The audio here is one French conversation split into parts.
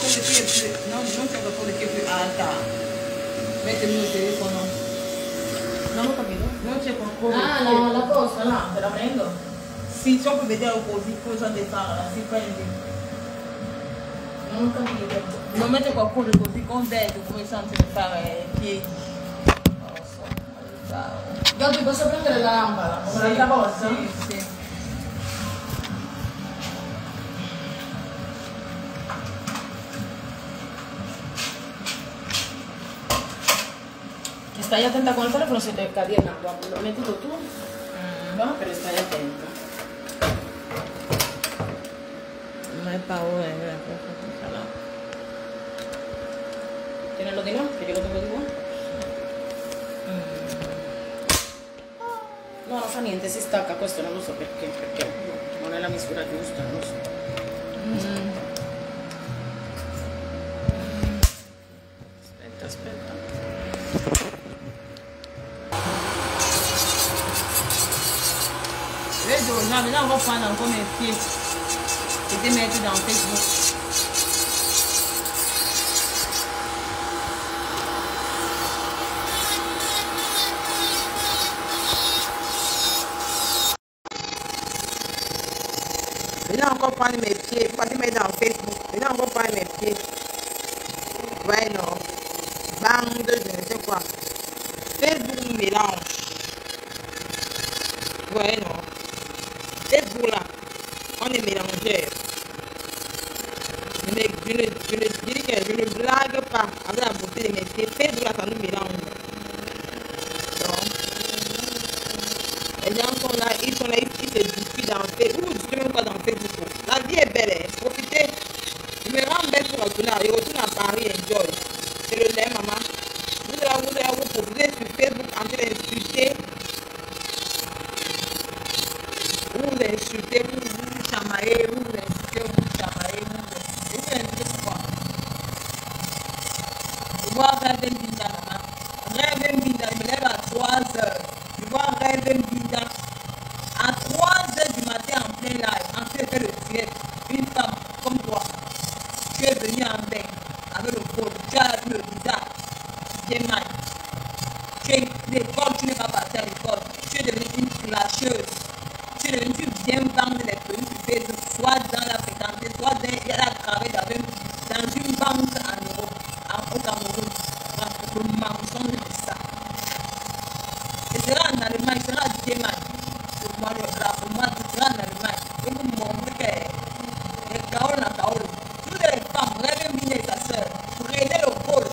quello che è più alta. Mette il mio telefono. Non ho capito. Non c'è qualcosa. Ah, la cosa là, te la prendo? Sì, so per vedere così cosa devi fare. Si prendi. Non ho capito. Non mette qualcosa così con dentro, come sanno di fare i piedi. Non lo so. Io ti posso prendere la lampada? Come l'altra volta? Sì, sì. Stai attenta con il telefono se te cadi in acqua. Lo metti tu? No? Però stai attenta. Non hai paura, Tienilo di là, che glielo tengo di qua. No, non fa niente, si stacca, questo non lo so perché non è la misura giusta, non lo so. Aspetta. Vedo, là on va prendre encore mes pieds et les mettre dans Facebook. Là encore prendre mes pieds, pas les mettre dans Facebook. Là encore prendre mes pieds. Ouais, non. Bande, je ne sais quoi. Facebook mélange. Ouais, non. Facebook là, on est mélangés. Je ne blague pas avec la beauté de mes pieds. Facebook là, ça nous mélange. Donc, les gens sont là, ils se disputent dans Facebook. Vous discutez même pas dans Facebook. La vie est belle, hein. Profitez. Je me rends belle pour retourner. Je retourne à Paris, enjoy. C'est le lait, maman. Vous allez vous profiter sur Facebook en train d'insulter. Vous insultez, vous chamaillez, vous insultez, vous chamaillez, vous insultez pourquoi? Je vois Rêve Mbinda, maman. Rêve Mbinda, je me lève à 3 heures. Je vois Rêve Mbinda à 3 heures du matin en plein live, en train de faire le direct. Une femme comme toi, tu es venue en bain avec le pôle, tu as le visage, tu es mal. Tu es l'école, tu n'es pas parti à l'école. Tu es devenue une clasheuse. Tu viens vendre les produits sur Facebook, soit dans la fréquenté, soit elle a travaillé dans une banque en Europe, au Cameroun. Le mensonge de ça. Ce sera en Allemagne, ce sera à Allemagne. Pour moi, ce sera en Allemagne. Et vous montrez que les Kaol na Kaol, toutes les femmes, rêvez Mbinda et sa soeur, prenez le pôle.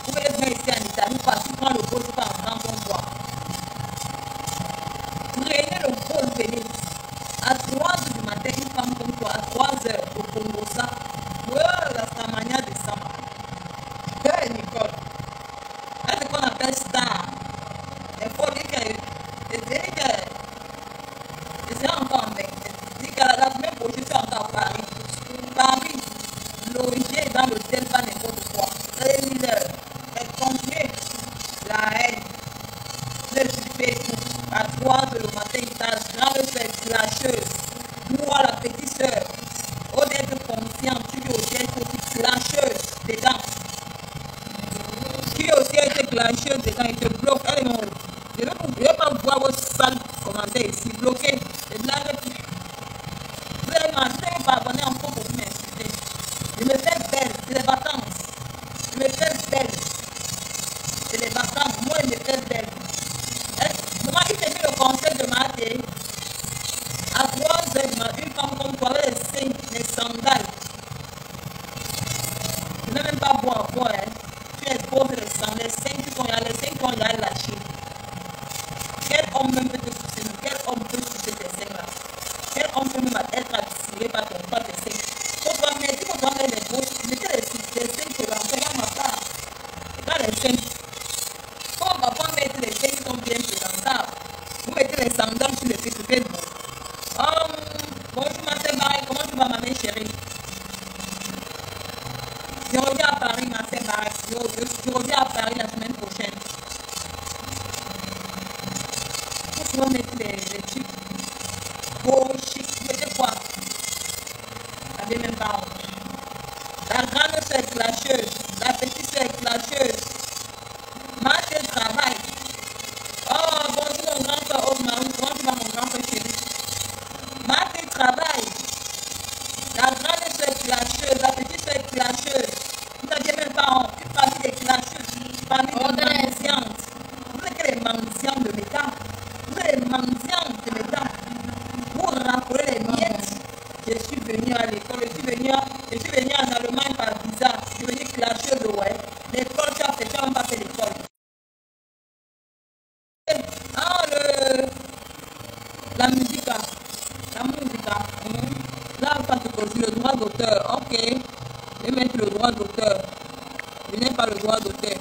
Vous pouvez venir ici en Italie, parce que tu prends le pôle, c'est pas un grand endroit. Prenez le pôle, venez. À 3 heures du matin, une femme comme toi, à 3 heures, au Congo, ça, la Samania de Sama. Nicole. C'est ce qu'on appelle star. Il faut dire que je serai encore en Mexique. Je dis que la semaine prochaine, je suis encore à Paris. Paris, logé dans l'hôtel, pas n'importe quoi. Elle continue la haine. Je suis Facebook. À 3 heures le matin, il t'a grave fait clasheuse. Moi, la petite soeur, au d'être conscient, tu es aussi une petite clasheuse dedans. Tu es aussi été clasheuse dedans, il te bloque. Allez, mon. Je ne vais pas voir vos sales commentaires ici, bloqués. Je blague plus. Vous allez m'acheter, pas abonner encore pour vous m'insulter. Je me fais belle, c'est les vacances. Je me fais belle. C'est les vacances, moi je me fais belle. Moi, il te dit le conseil de ma tête. À 3 heures, une femme comme toi, avec les seins, les sandales. Tu n'as même pas boire à boire, hein. Tu es pauvre, les seins, les seins qui sont là, les seins qui sont là lâchés. Quel homme même peut te pousser? Quel homme peut pousser tes seins là? Quel homme peut même être attiré par tes seins? Faut toi, mais si on doit mettre les bouches, mettez les seins que l'enfant n'a pas. C'est pas les seins. Faut pas mettre les seins qui sont bien présentables. Vous mettez les sandales sur les pieds, c'est bon. Bonjour ma sœur Marie, comment tu vas ma mère chérie? Je reviens à Paris ma sœur Marie, je reviens à Paris la semaine prochaine. Tu vas mettre les trucs beaux, chic, tu mettez quoi? T'avais même pas honte. La grande venue à l'école, je suis venue en Allemagne par visa, je suis venue clasher de ouais. L'école, tu as fait, tu n'as même pas fait l'école. Ah, la musique, là. La musique, là. Là, on va te poser le droit d'auteur. Ok. Je vais mettre le droit d'auteur. Je n'ai pas le droit d'auteur.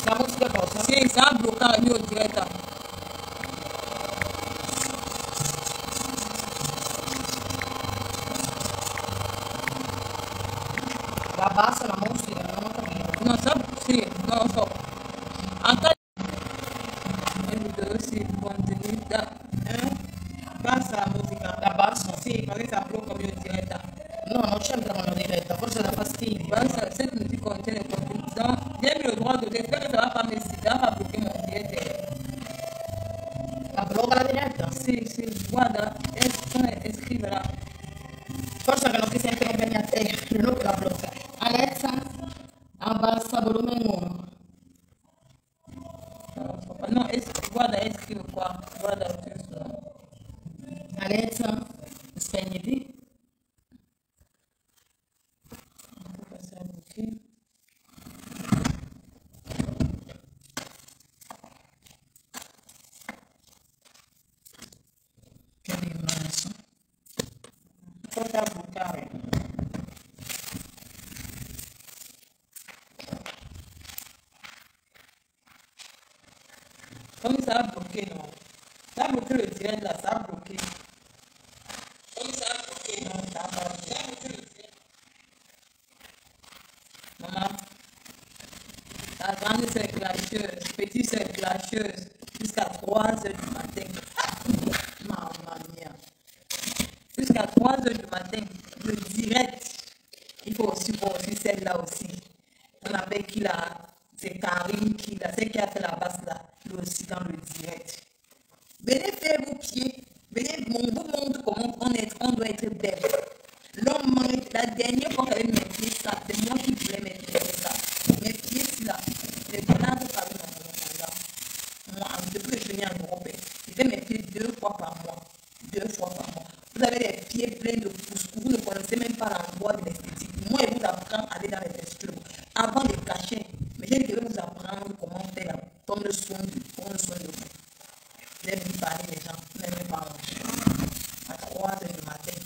La musica cosa? Sì, sta bloccando il mio diretta. La bassa, la musica, non ho capito. Non so, sì, non lo so. Anche le video si contenuti da bassa la musica. La bassa? Sì, magari sta bloccando il mio diretta. No, non c'entra con la diretta, forse da fastidio. Bassa, se tu non ti contiene il contenuto, diami le droit d'auteur, spero che ça va pas me ça va pas bloquer mon diretta. La blocca la diretta? Sì, sì, guarda, scriverà. Forse che non ti senti bene a te, non la blocca. Alexa, abbassa volume 1. No, guarda, scrive qua, guarda, Alexa, spegniti. Che dicono adesso? Cosa buttare? Comme ça a bloqué, non? Ça a bloqué le direct là, ça a bloqué. Comme ça a bloqué, non, ça a pas bloqué. Ça a bloqué le direct. Maman, la grande c'est clasheuse, petite c'est clasheuse, jusqu'à 3 heures du matin. Maman mia. Jusqu'à 3 heures du matin, le direct. Il faut aussi voir aussi celle-là aussi. On appelle qui là? C'est Karine qui là, c'est qui a fait la basse là, lui aussi dans le direct. Venez faire vos pieds, venez vous montre comment on doit être belle. L'homme, la dernière fois qu'elle mes pieds ça, c'est moi qui voulais mettre mes pieds ça. Mes pieds là, les balades par le moi, depuis que je viens en Europe, je fais mes pieds 2 fois par mois. 2 fois par mois. Vous avez les pieds pleins de couscous, vous ne connaissez même pas l'endroit de l'esthétique. Moi, je vous apprends à aller dans les textures avant de cacher. Mais je vais vous apprendre comment faire prendre soin de vous. J'aime parler les gens, même pas à 3 heures du matin.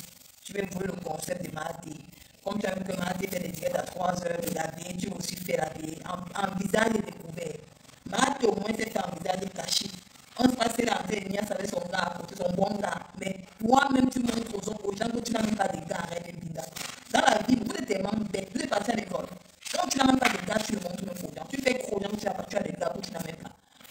Tu vais voir le concept de Mardi. Comme tu as vu que Mardi fait des directs à 3 heures de la vie, tu vas aussi faire la vie en visage découvert. Mardi au moins c'est fait en visage caché. On se passe là, Nias avec son gars à côté, son bon gars. Mais toi-même, tu montres aux gens que tu n'as même pas de gars à rêver. Dans la vie, vous êtes tellement bête, vous êtes parti à l'école. Quand tu n'as même pas de gars, tu le montres même aux gens. Tu fais gros gens, tu as des gars que tu n'as même pas.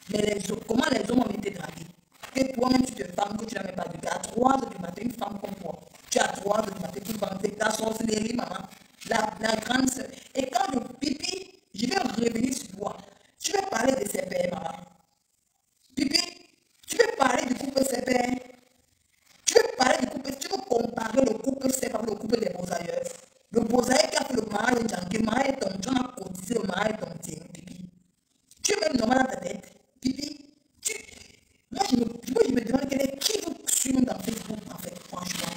Mais les autres, comment les hommes ont été dragués? Et toi-même, tu te femmes que tu n'as même pas de gars. À 3 heures du matin, une femme comme toi, tu as 3 heures du matin, tu vas ta sorcellerie, maman. La grande sœur. Et quand je pipi, je vais revenir sur toi. Tu veux parler de ces pères, maman. Pipi, tu veux parler du couple CPR? Tu veux parler du couple, tu veux comparer le couple CPR avec le couple des Bosailleurs? Le Bosailleur qui a fait le mariage de le mariage de ton John a cotisé le mariage de ton tien, Pipi. Tu es même normal dans ta tête, Pipi. Moi, je me demande qui vous suit dans Facebook, en fait, franchement.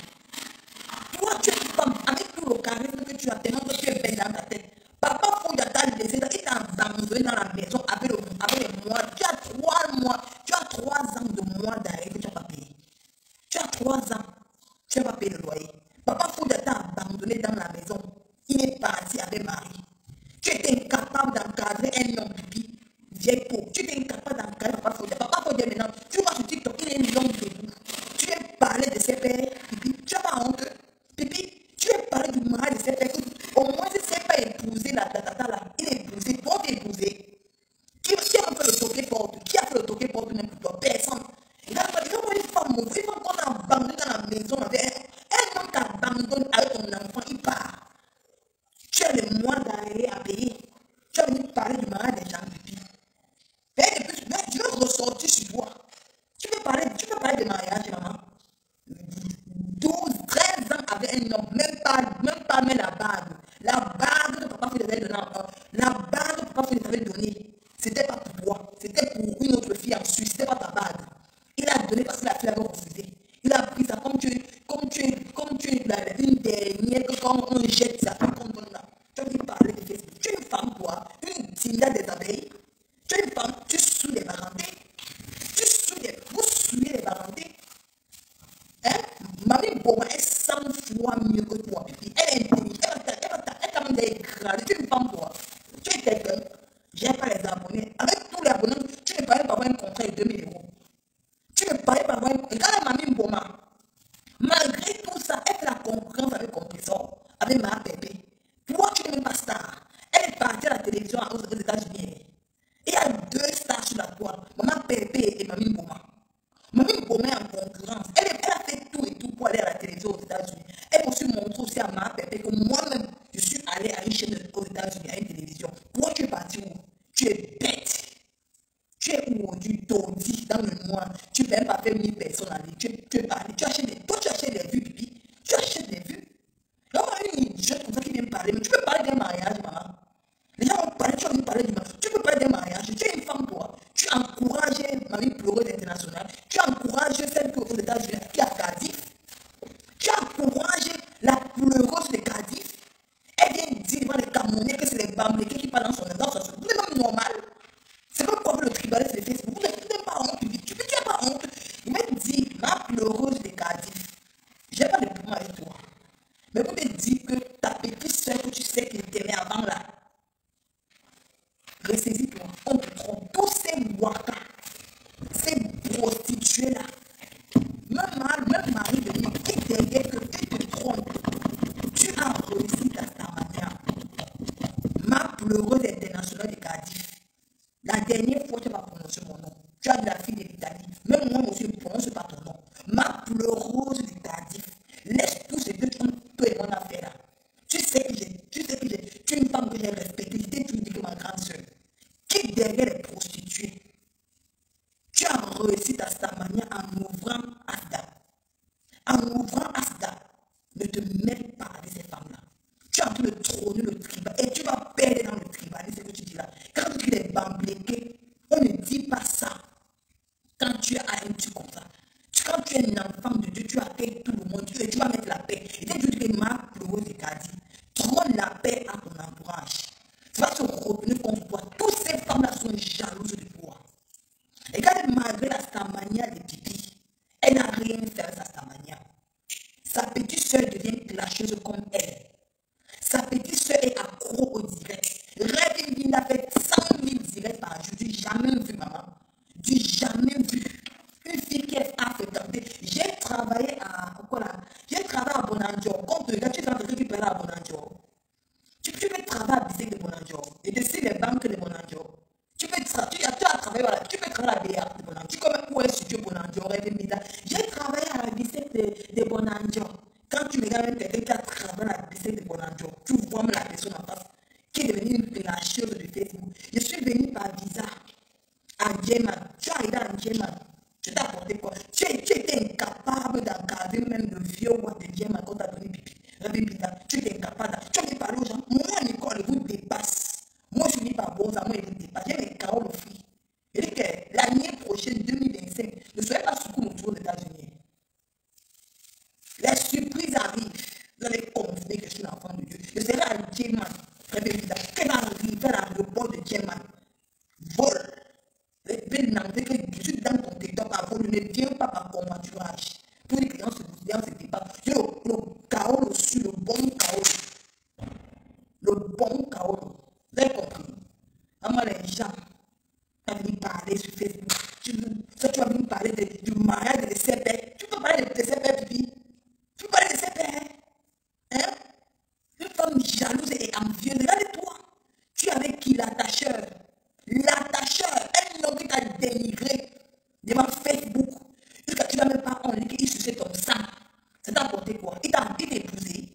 Toi, tu es une femme avec tout le charisme que tu as, tellement que tu es belle dans ta tête. Papa Fouille t'a laissé, il t'a abandonné dans la maison avec les mois. Tu as 3 mois, tu as 3 ans de mois d'arrêt que tu n'as pas payé. Tu as 3 ans, tu n'as pas payé le loyer. Papa Fouille t'a abandonné dans la maison. Il est parti avec Marie. Tu étais incapable d'encadrer un homme pipi. Vieille peau. Tu étais incapable d'encadrer Papa Fouille. Papa Fouille maintenant, tu vois sur TikTok, il est un homme debout. Tu veux parler de ses pères, pipi. Tu n'as pas honte. Pipi, tu veux parler du mariage de ses pères. Au moins, si c'est pas épousé la tata là, il est épousé. Toi, tu es épousé. Qui a fait le toqué porte? Qui a fait le toqué porte même pour toi? Personne. Il a pas dit, une femme mauvaise, une femme qu'on a abandonnée dans la maison. Un homme t'abandonne avec ton enfant, il part. Tu as le mois d'arrêt à payer. Tu as venu parler du mariage des gens, pipi. Et puis, tu veux ressortir sur toi. Tu veux parler de mariage, maman. 12, 13 ans avec un homme, même pas la bague. La bague que papa devait donner. La bague que papa devait donner. C'était pas pour toi. C'était pour une autre fille en Suisse. C'était pas ta bague. Il a donné parce que la fille avait refusé. Il a pris ça comme quand on jette ça, quand on a, tu as dit parler de Facebook. Tu es une femme, toi, une digne des abeilles. Tu es une femme, tu souilles les parentés. Vous souillez les parentés. Hein? Mamie Boma est 100 fois mieux que toi. Elle est intelligente, elle t'a même dégradé. Tu es une femme, toi. Tu es quelqu'un, j'ai pas les abonnés. Avec tous les abonnés, tu ne parlais pas avoir un contrat de 2000 €. Tu ne parlais pas avoir un contrat. Regarde Mamie Boma. Malgré tout ça, elle fait la concurrence avec Compressor, avec ma bébé. Pourquoi tu n'es même pas star? Elle est partie à la télévision aux États-Unis. Il y a 2 stars sur la toile, Maman Pépé et Mamie Boma. Mamie Boma est en concurrence. Elle a fait tout et tout pour aller à la télévision aux États-Unis. Elle m'a aussi montré aussi à ma Pépé que moi-même, je suis allé à une chaîne aux États-Unis, à une télévision. Pourquoi tu es parti où? Tu es bête. Tu es où? Du taudis dans le noir. Tu ne peux même pas faire 1000 personnes en ligne. Tu es parti. Tu achètes des vues, pipi. Tu achètes des vues. Il y a une idiote comme ça qui vient parler. Mais tu peux parler d'un mariage, maman. Les gens vont parler, tu vas nous parler du mariage. Tu peux parler d'un mariage. Tu es une femme, toi. Tu encourages Mamie Pleureuse Internationale. Tu encourages celle qui est aux États-Unis, qui est à Cardiff. Tu encourages la pleureuse de Cardiff. Elle vient dire devant les Camerounais que c'est les Bamlékés qui parlent dans son endroit. Vous n'êtes même normal. C'est pas quoi le tribalisme de Facebook. Vous n'avez pas honte. Tu n'as pas honte. Il m'a dit, ma pleureuse de Cardiff. Je n'ai pas de problème avec toi. Mais vous me dites que ta petite soeur que tu sais qu'il t'aimait avant là. Ressaisis-toi. On te trompe. Tous ces wakas, ces prostituées là. Même mari de lui, qui derrière que tu te trompes. Tu as réussi ta manière. Ma pleureuse internationale de Cardiff. La dernière fois, tu n'as pas prononcé mon nom. Tu as de la fille de l'Italie. Même moi aussi, je ne prononce pas ton nom. Ma pleureuse du Cardiff. Laisse tout ce que toi et mon affaire là. Tu sais que tu es une femme que j'ai respectée. Je t'ai toujours dit que ma grande soeur. Qui derrière les prostituées. Tu as réussi ta manière en ouvrant Asda. En ouvrant Asda. Ne te mets pas avec ces femmes-là. Tu es en train de trôner le tribal. Et tu vas perdre dans le tribal. C'est ce que tu dis là. Quand tu dis les bambléqués, on ne dit pas ça. Quand tu as un truc comme ça. Quand tu es un enfant de Dieu, tu accueilles tout le monde. Tu vas mettre la paix. Et dès que tu dis ma pleureuse de Cardiff, trône la paix à ton entourage. Tu vas se retenir contre toi. Toutes ces femmes-là sont jalouses de toi. Et quand malgré la Stamania de pipi, elle n'a rien fait à sa Stamania. Sa petite soeur devient clasheuse comme elle. Sa petite soeur est accro au direct. Rêve Linda fait 100 000 directs par jour. Du jamais vu, maman. Du jamais vu. Une fille qui est fréquentée. J'ai travaillé à Bonanjo. Quand tu regardes, tu vas te récupérer à Bonanjo. Tu peux travailler à Bisek de Bonanjo. Et de les banques de Bonanjo. Tu peux travailler à la BA de Bonanjo. Tu connais où est ce studio Bonanjo, Rêve Linda. J'ai travaillé à la Bisek de Bonanjo. Quand tu regardes quelqu'un qui a travaillé à la Bisek de Bonanjo, tu vois la personne en face qui est devenue une clasheuse de Facebook. Je suis venu par visa à Djeman. Tu es arrivé à Djeman. Je t'ai apporté quoi? Tu étais incapable d'encadrer même le vieux roi de Djeman quand tu as donné pipi. Tu étais incapable. Tu as dit parler aux gens. Moi, Nicole, vous dépasse. Moi, je ne dis pas bon, ça, moi, je vous dépasse. J'ai mes carottes aux filles. Je dis que l'année prochaine, 2025, ne soyez pas sous autour des États-Unis. Les surprises arrivent. Vous allez confirmer que je suis l'enfant de Dieu. Je serai à Djeman. Qu'elle va arriver à l'aéroport de Djeman. Vol. Je suis dans ton territoire par vol. Ne viens pas par commandurage. Pour les clients se débattent. Le chaos sur le bon chaos. Le bon chaos. Vous avez compris? Maman, les gens, tu vas venir parler sur Facebook. Tu vas venir parler du mariage de CP. Tu peux parler de CP, pipi. Tu peux parler de CP. Hein? Une femme jalouse et envieuse. Regarde-toi. Tu es avec qui? L'attacheur. L'attacheur. Un homme qui t'a dénigré devant Facebook. Jusqu'à tu n'as même pas envie qu'il suce ton sang. Ça t'a apporté quoi? Il t'a épousé.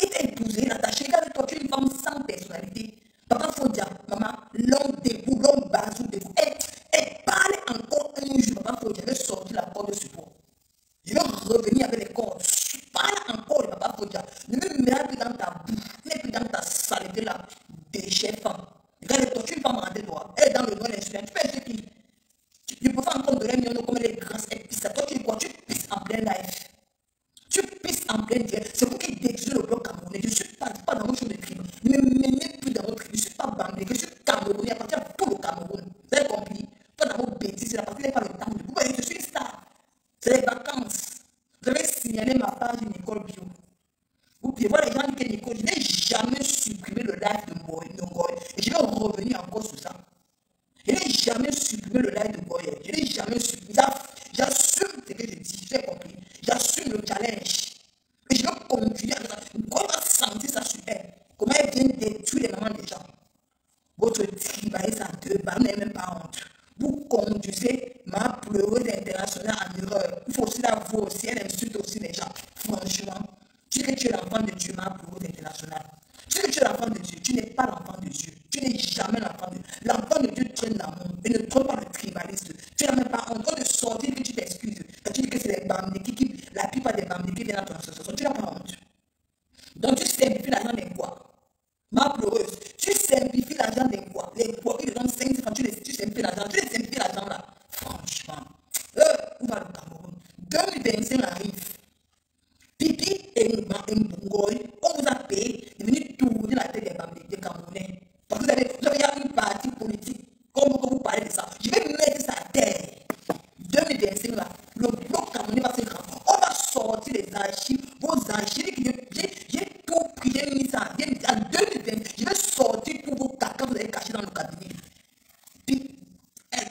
Il t'a épousé, l'attaché. Regarde-toi, tu es une femme sans personnalité. Papa Fodia, maman, l'homme debout, l'homme basou debout. Et parle encore un jour. Papa Fodia, je vais sortir la corde de support. Je vais revenir avec les cordes. Parle encore de Papa Fodia. Ne me mets plus dans ta bouche. Ne mets plus dans ta saleté là. Déchet femme. Regarde-toi, tu ne peux pas me rendre toi. Elle est dans le noir l'insulin. Tu peux être qui? Je peux faire encore de réunion comme les grâces épices. Toi, tu es quoi? Tu pisses en plein live. Tu pisses en en plein direct. C'est vous qui détruisez le bloc camerounais. Je ne suis pas dans votre chose de tribu. Ne me menez plus dans votre tribu. Je ne suis pas bandé. Je suis camerounais. À partir de tout le Cameroun. Vous avez compris? Pas dans vos bêtises. La partie n'est pas le temps. Vous voyez, je suis une star. C'est les vacances. Vous avez signalé ma page Nicole Bio. Vous pouvez voir les gens qui disent que Nicole, je n'ai jamais supprimé le live de Ngoy. Et je vais revenir encore sur ça. Je n'ai jamais supprimé le live de Ngoy. Je n'ai jamais supprimé. J'assume ce que je dis. J'ai compris. J'assume le challenge. Et je vais continuer à faire ça. Ngoy va sentir ça sur elle. Comment elle vient détruire les mamans des gens. Votre tribalisme à deux balles, vous n'avez même pas honte. Vous conduisez ma pleureuse internationale en erreur. Il faut aussi la voir aussi. Elle insulte aussi les gens. Franchement, tu dis que tu es l'enfant de Dieu, ma pleureuse internationale. Tu dis que tu es l'enfant de Dieu. Tu n'es pas l'enfant de Dieu. Tu n'es jamais l'enfant de Dieu. L'enfant de Dieu traîne l'amour et ne traîne pas le tribalisme. Tu n'as même pas honte de sortir que tu t'excuses. Quand tu dis que c'est les bambékis qui, la plupart des bambékis viennent dans ton association. Tu n'as pas honte. Donc tu simplifies l'argent des quoi? Ma pleureuse, tu simplifies l'argent des quoi? Les quoi qui te donnent 5 francs, tu simplifies l'argent. Tu les simplifies l'argent là. Franchement. Où va le Cameroun? 2025 arrive. Pipi et Mbongoy, on vous a payé de venir tourner la tête des Camerounais. Parce que vous avez une partie politique. Comme vous parlez de ça, je vais mettre ça à terre. 2025 là, le bloc camerounais va se grand. On va sortir les archives, vos archives. J'ai tout pris, j'ai mis ça. En 2020, je vais sortir tous vos caca que vous avez cachés dans le cabinet. Puis,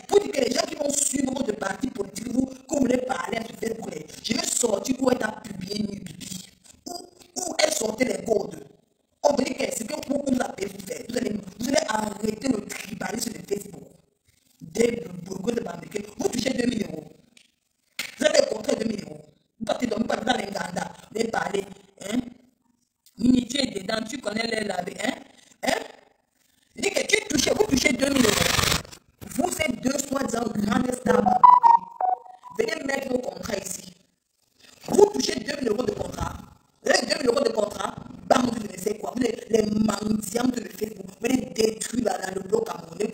pour dire que les gens qui vont suivre votre parti politique, que vous voulez parler sur Facebook, je vais sortir où elle a publié une pipi. Où elle sortait les codes. On veut dire que c'est que vous avez vous faire. Vous allez arrêter le tribalisme de Facebook. Des bourgogne de Bambéké. Vous touchez 2000 €. Vous avez des contrats de 2000 €. Vous partez dans les Ganda. Vous allez parler. Hein? Mini, tu es dedans. Tu connais les laver. Hein? Il dit que vous touchez 2000 €. Vous êtes deux soi-disant grandes stars Bambéké. Venez mettre vos contrats ici. Vous touchez 2000 € de contrat. Vous avez 2000 € de contrat. Bam, vous ne savez quoi. Vous êtes les mendiants de Facebook. Vous allez détruire le bloc camerounais.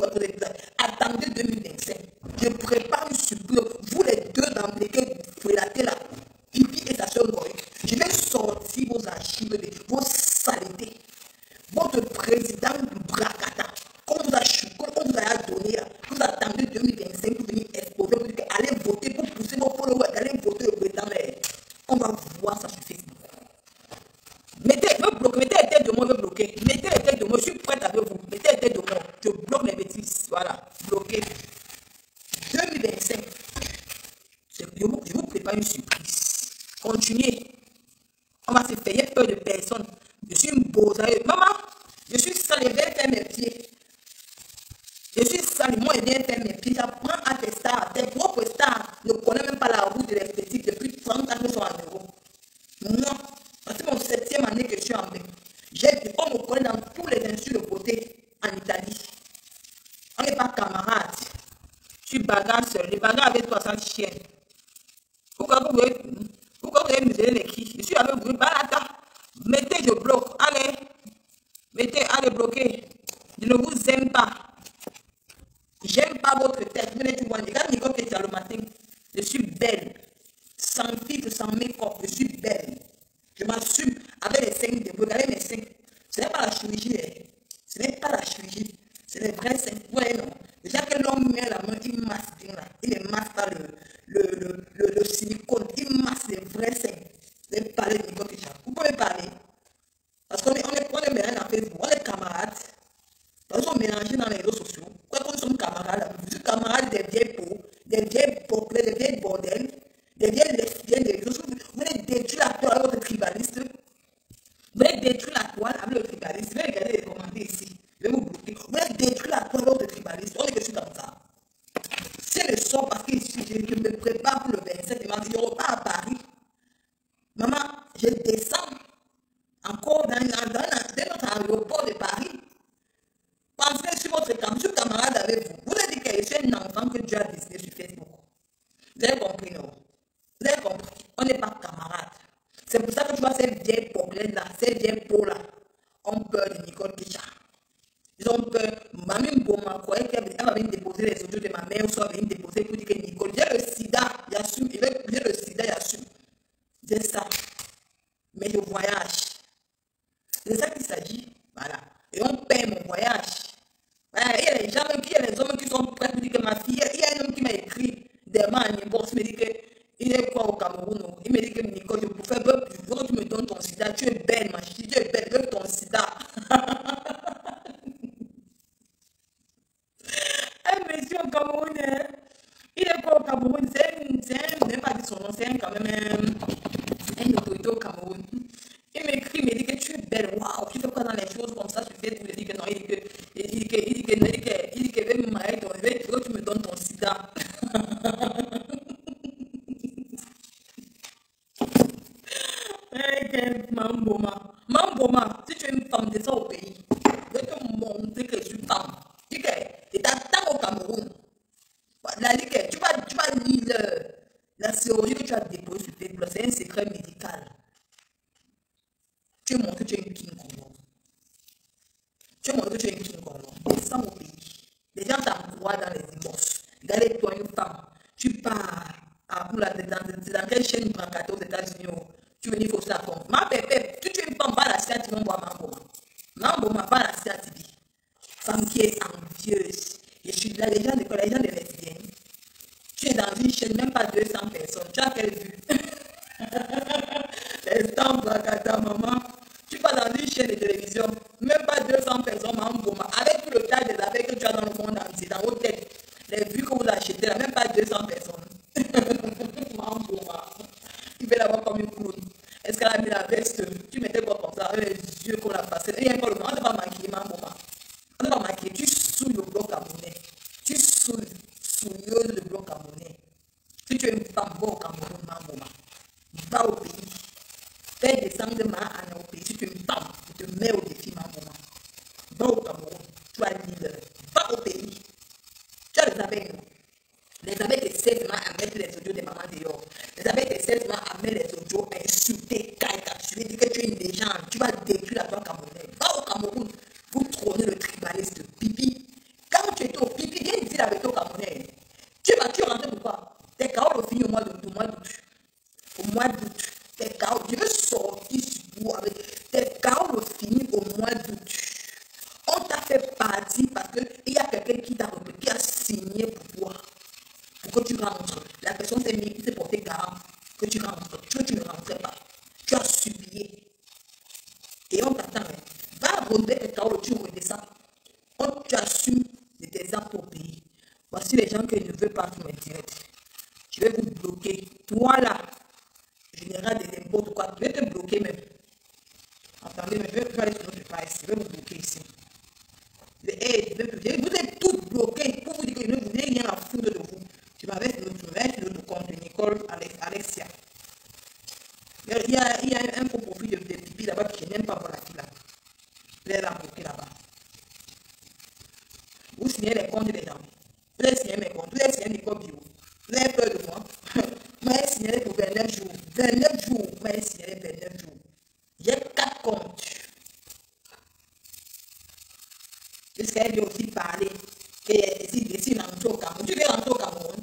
Attendez 2025. Je prépare une surprise. Vous les deux dans lesquels vous frélatez là. Pipi et sa soeur Ngoy. Je vais sortir vos archives, vos saletés. Votre président Brakata. Quand vous a donné là, vous attendez 2025 pour venir exposer. Vous dites allez voter pour pousser vos followers. Allez voter le président. On va voir ça sur Facebook. Mettez les têtes de moi, je vais bloquer. Mettez les têtes de moi, je suis prête avec vous. Mettez les têtes de moi, je bloque les bêtises. Voilà, bloqué. 2025, je vous prépare une surprise. Continuez. On va se faire peur de personne. Je suis une bosaille. Maman, je suis sale, je viens faire mes pieds. Je suis sale, moi, je viens faire mes pieds. J'apprends à tes stars. Tes propres stars ne connaissent même pas la route de l'esthétique depuis 30 ans que je suis en Europe. Moi, c'est mon 7e année que je suis en Belgique. On me connaît dans tous les instituts de beauté en Italie. On n'est pas camarades. Je suis bagarre seul. Les bagarres avec 300 chiens. Pourquoi vous voulez museler les qui? Je suis avec vous. Balata. Mettez, je bloque. Allez. Mettez, allez bloquer. Je ne vous aime pas. J'aime pas votre tête. Venez, tu vois. Regarde Nicole Ketia le matin. Je suis belle. Sans filtre, sans make-up. Je suis belle. Je m'assume avec les seins de vous. Regardez mes seins. Ce n'est pas la chirurgie. Ce n'est pas la chirurgie. C'est les vrais seins. Ouais, non. Déjà que l'homme met la main, il masse bien là. Il ne masse pas le silicone. Il masse les vrais seins. Vous pouvez parler de Nicole Ketia. Vous pouvez parler. Parce qu'on est mélangés dans Facebook. On est camarades. Parce qu'on est mélangés dans les réseaux sociaux. Quoi qu'on soit camarades. Vous êtes camarades des vieilles peaux, des vieilles boucles, des vieilles bordels, des vieilles lesbiennes, des réseaux sociaux. Vous allez détruire la toile avec votre tribaliste. Vous allez détruire la toile avec le tribaliste. Vous allez regarder les commentaires ici. Je vais vous bloquer. Vous allez détruire la toile avec votre tribaliste. On est que je suis comme ça. C'est le sort parce que je me prépare pour le 27 mars. Je repars à Paris. Maman, je descends encore dans notre aéroport de Paris. Pensez sur votre camarade. Je suis camarade avec vous. Vous avez dit que je suis un enfant que Dieu a décidé sur Facebook. Vous avez compris, non? Vous avez compris? On n'est pas camarades. C'est pour ça que tu vois ces vieilles problèmes là, ces vieilles peaux là, ont peur de Nicole Ketia. Ils ont peur. Mamie Mboma croyait qu'elle va venir déposer les autres de ma mère ou soit venir déposer pour dire que Nicole, j'ai le sida, j'assume. J'ai le sida, j'assume. C'est ça. voyage. C'est ça qu'il s'agit. Voilà. Et on paie mon voyage. Voilà. Il y a les gens, il y a les hommes qui sont prêts pour dire que ma fille, il y a un homme qui m'a écrit demain à Nibox, il me dit qu'il est quoi au Cameroun. Il me dit que Nicole, je veux que tu me donnes ton sida. Tu es belle, ma chérie, tu es belle, je veux ton sida. Un monsieur au Cameroun, il est quoi au Cameroun? Je n'ai pas dit son nom, c'est quand même un autorité au Cameroun. Il m'écrit, il me dit que tu es belle, waouh, tu fais quoi dans les choses comme ça, tu fais tout. Il dit que non, il dit que je vais me marier, je veux que tu me donnes ton sida. Mamboma, si tu es une femme de ça au pays, je vais te montrer que je suis femme. Dis que tu t'attends au Cameroun. Tu vas lire la chirurgie que tu as déposée sur tes blocs, c'est un secret médical. Tu montres que tu es une king Congo. Tu montres que tu es une king Congo. Descends au pays. Les gens t'envoient dans les divorces. Regardez-toi une femme. Tu pars dans quelle chaîne brancate aux États-Unis. Tu veux venir fausser la pompe. Ma bébé, tu es une femme, va la CATI, on boit Mamboma. Mamboma, va la CATI. Femme qui est envieuse. Je suis là, les gens de lesbiennes. Tu es dans une chaîne, même pas 200 personnes. Tu as quelle vue? Les temps brancata, maman. Tu vas dans une chaîne de télévision, même pas 200 personnes, Mamboma. Avec tout le tas des affaires que tu as dans le monde entier, dans vos têtes, les vues que vous achetez là, même pas 200 personnes. Mamboma. Tu fais là-bas comme une clown. Est-ce qu'elle a mis la veste? Tu mettais quoi comme ça, avec les yeux qu'on a passé? Il y a pas le nom, on ne va pas maquiller, Mamboma. On ne va pas maquiller, tu souilles le bloc camerounais. Tu souilleuses le bloc camerounais. Si tu es une femme, va au Cameroun, Mamboma. Va au pays. Fais descendre de ma année au pays. Si tu es une femme, tu te mets au défi, Mamboma. Va au Cameroun, tu as l'île. Va au pays. Tu as les abeilles, non? Les abeilles te servent à mettre les audios des mamans dehors. Les abeilles te servent à mettre les audios, à insulter, caricaturer, dire que tu es une légende. Tu vas détruire la toi camerounaise. Va au Cameroun, vous trônez le tribaliste pipi. Quand tu étais au pipi, viens ici avec toi camerounais. Tu rentres pourquoi? Tes chaos le finissent au mois d'août. Au mois d'août. Tes chaos, je veux sortir sur vous avec tes chaos le finissent au mois d'août. On t'a fait partie parce qu'il y a quelqu'un qui t'a repris, qui a signé pour toi. Pour que tu rentres. La personne s'est portée garant que tu rentres. Tu ne rentrais pas. Tu as supplié. Et on t'attend. Va relever tes chaos, tu redescends. Tu assumes tes actes au pays. Voici les gens que je ne veux pas sur mes directs. Je vais vous bloquer. Toi là, général de n'importe quoi, je vais te bloquer même. Attendez, mais je vais aller sur notre page. Je vais vous bloquer ici. Vous êtes tous bloqués pour vous dire que je n'ai rien à foutre de vous. Je m'avais sur notre compte de Nicole Alexia. Il y a un faux profil de pipi là-bas qui n'aime pas voir la fille là. Je vais la bloquer là-bas. Vous signez les comptes des gens. Vous avez signé mes comptes. Vous avez signé Nicole Bio. Vous avez peur de moi. Vous m'avez signalé pour 29 jours. 29 jours. Vous m'avez signalé 29 jours. J'ai 4 comptes. Jusqu'à lui aussi parler. Et ici, rentrer au Cameroun. Tu veux rentrer au Cameroun?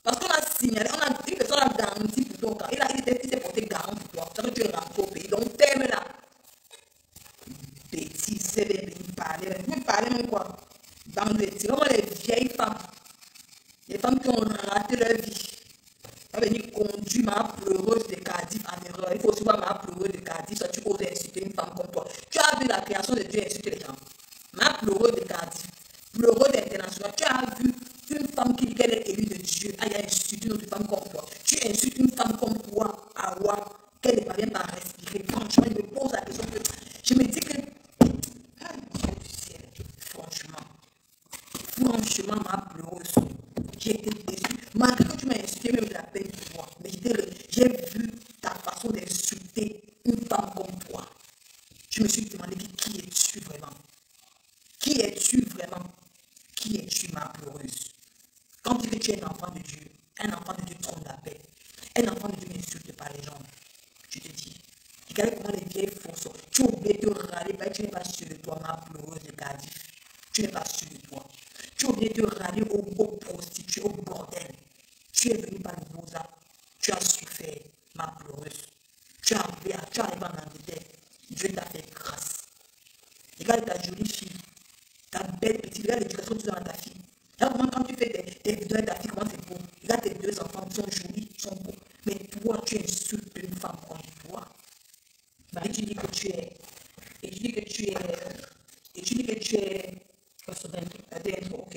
Parce qu'on a signalé, une personne a garanti pour toi. Il s'est porté garant pour toi. Ça que tu es rentré au pays. Donc, t'aimes là. Bêtise, c'est venir parler. Vous parlez même quoi? Dans les vieilles femmes. Les femmes qui ont raté leur vie. Elle va venir conduire ma pleureuse de Cardiff en erreur. Il faut aussi voir ma pleureuse de Cardiff. Ça, tu oses insulter une femme comme toi. Tu as vu la création de Dieu insulter les gens. Ma pleureuse de Cardiff. Pleureuse internationale. Tu as vu une femme qui dit qu'elle est élue de Dieu. Elle a insulté une autre femme comme toi. Tu insultes une femme comme toi, Awa, qu'elle ne parvient pas à respirer. Franchement, je me pose la question que je me dis que. Ah, Dieu du ciel. Franchement, ma pleureuse. J'ai été déçue. Malgré que tu m'as insulté, même de la peine pour moi. Mais j'ai vu ta façon d'insulter une femme comme toi. Je me suis demandé qui es-tu vraiment? Qui es-tu vraiment? Qui es-tu, ma pleureuse? Quand tu dis que tu es un enfant de Dieu trône la paix. Un enfant de Dieu n'insulte pas les gens. Je te dis. Regardez comment les vieilles font. Tu as oublié de râler, tu n'es pas sûr de toi, ma pleureuse de Cardiff. Tu n'es pas sûr de toi. Tu as oublié de râler aux prostituées, au bordel. Tu es venu par le beaux-arts. Tu as souffert, ma pleureuse. Tu es arrivé en Regarde ta jolie fille, ta belle petite, regarde l'éducation que tu donnes à ta fille. Regarde comment quand tu fais tes vidéos à ta fille, comment c'est beau. Regarde tes deux enfants, ils sont jolis, ils sont beaux. Mais toi, tu insultes une femme comme toi. Et tu dis que tu es... Et tu dis que tu es... Et tu dis que tu es... Ok.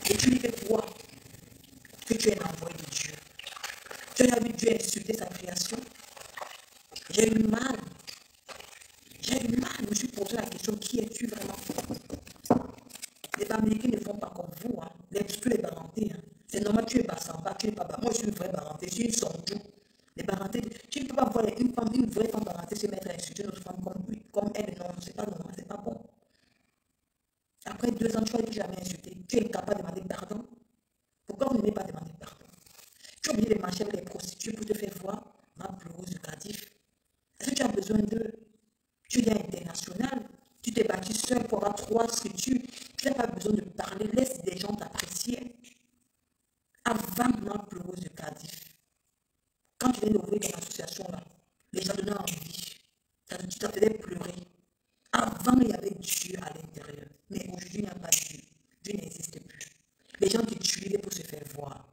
Et tu dis que toi, que tu es l'envoyé de Dieu. Tu as vu Dieu insulter sa création. J'ai eu mal. J'ai eu mal. Je me suis posé la question, qui es-tu vraiment? Les Américains ne font pas comme vous. Hein. Tous les barantés. Hein. C'est normal, tu es Bassamba, tu n'es pas. Moi, je suis une vraie baranté. Je suis une sonjou. Les barantés, tu ne peux pas voir une vraie femme barantée se mettre à insulter une autre femme comme elle. Non, c'est pas normal, c'est pas bon. Après 2 ans, tu n'as jamais insulté. Tu es incapable de demander pardon. Pourquoi vous n'avez pas demandé pardon? Tu es obligé de marcher avec les prostituées pour te faire voir ma pleureuse de Cardiff. Est-ce que tu as besoin d'eux? Tu es international. Tu t'es battu seul pour avoir 3 structures. Tu n'as pas besoin de parler. Laisse des gens t'apprécier. Avant ma pleureuse de Cardiff, quand tu viens d'ouvrir ton association là, les gens donnaient envie. Ça te faisait pleurer. Avant, il y avait Dieu à l'intérieur. Mais aujourd'hui, il n'y a pas Dieu. Dieu n'existe plus. Les gens te tuaient pour se faire voir.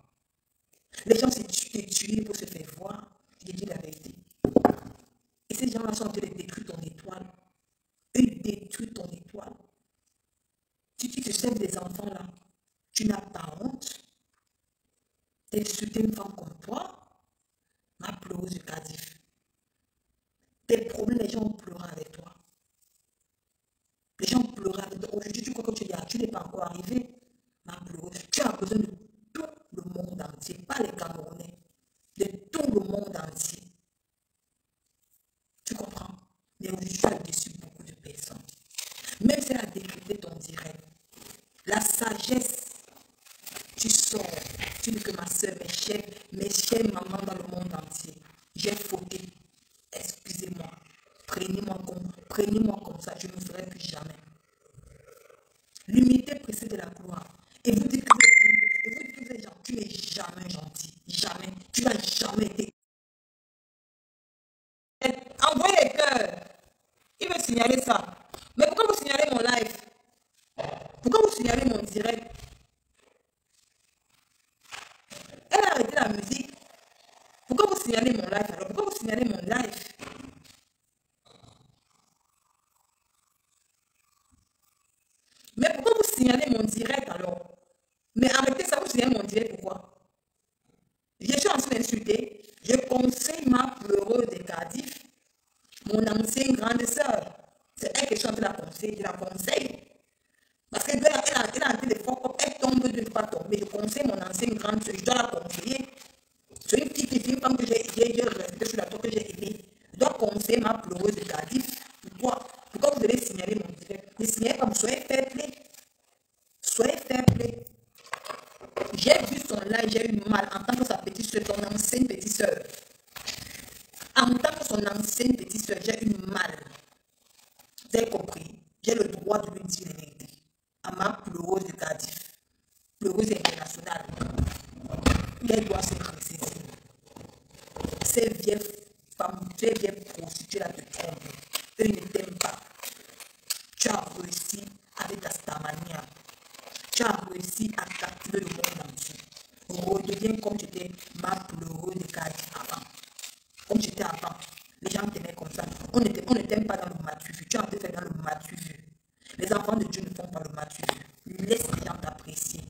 Les gens te tuaient pour se faire voir. Je dis la vérité. Et ces gens-là sont en train de détruire ton étoile. Ils détruisent ton étoile. Si tu te sers des enfants là, tu n'as pas honte d'insulter une femme comme toi, ma pleureuse de Cardiff. Tes problèmes, les gens ont pleuré avec toi. Les gens ont pleuré avec toi. Aujourd'hui, tu crois que tu n'es pas encore arrivé, ma pleureuse. Tu as besoin de tout le monde entier, pas les Camerounais, de tout le monde entier. Tu comprends? Mais aujourd'hui, tu as déçu beaucoup de personnes. Même si elle a décrypté ton direct, la sagesse, tu sors, tu dis que ma soeur, mes chères mamans dans le monde entier, j'ai fauté. Excusez-moi, prenez-moi comme ça, je ne le ferai plus jamais. L'humilité précède la gloire. Et vous dites que vous êtes humble, et vous dites que vous êtes gentil, tu n'es jamais gentil, jamais. Tu n'as jamais été. Envoyez les cœurs. Il veut signaler ça. Mais pourquoi vous signalez mon live? Pourquoi vous signalez mon direct? Elle a arrêté la musique. Pourquoi vous signalez mon live alors? Pourquoi vous signalez mon live? Mais pourquoi vous signalez mon direct alors? Mais arrêtez ça, vous signalez mon direct pourquoi? Je suis en train d'insulter. Je conseille ma pleureuse de Cardiff, mon ancienne grande sœur. C'est elle que je suis en train de la conseiller. Je la conseille. Parce qu'elle a un téléphone, elle tombe, elle ne peut pas tomber. Je conseille mon ancienne grande sœur, je dois la conseiller. C'est une petite fille, une femme que j'ai restée sur la tour, que j'ai aimée. Je dois conseiller ma pleureuse de Cardiff. Pourquoi vous devez signaler mon direct? Ne signalez pas, soyez fair play. Soyez fair play. J'ai vu son live, j'ai eu mal en tant que sa petite soeur, son ancienne petite soeur. En tant que son ancienne petite soeur, j'ai eu mal. Vous avez compris? J'ai le droit de lui dire la vérité. À ma pleureuse de Cardiff, pleureuse internationale, elle doit se ressaisir. Ces vieilles femmes, ces vieilles prostituées là te trompent. Eux ne t'aiment pas. Tu as réussi avec ta stamania. Tu as réussi à captiver le monde entier. Redeviens comme tu étais ma pleureuse de Cardiff avant. Comme j'étais avant. Les gens t'aimaient comme ça. On ne t'aime pas dans le matu. Tu as envie de faire dans le matu. Les enfants de Dieu ne font pas le matu. Laisse les gens t'apprécier.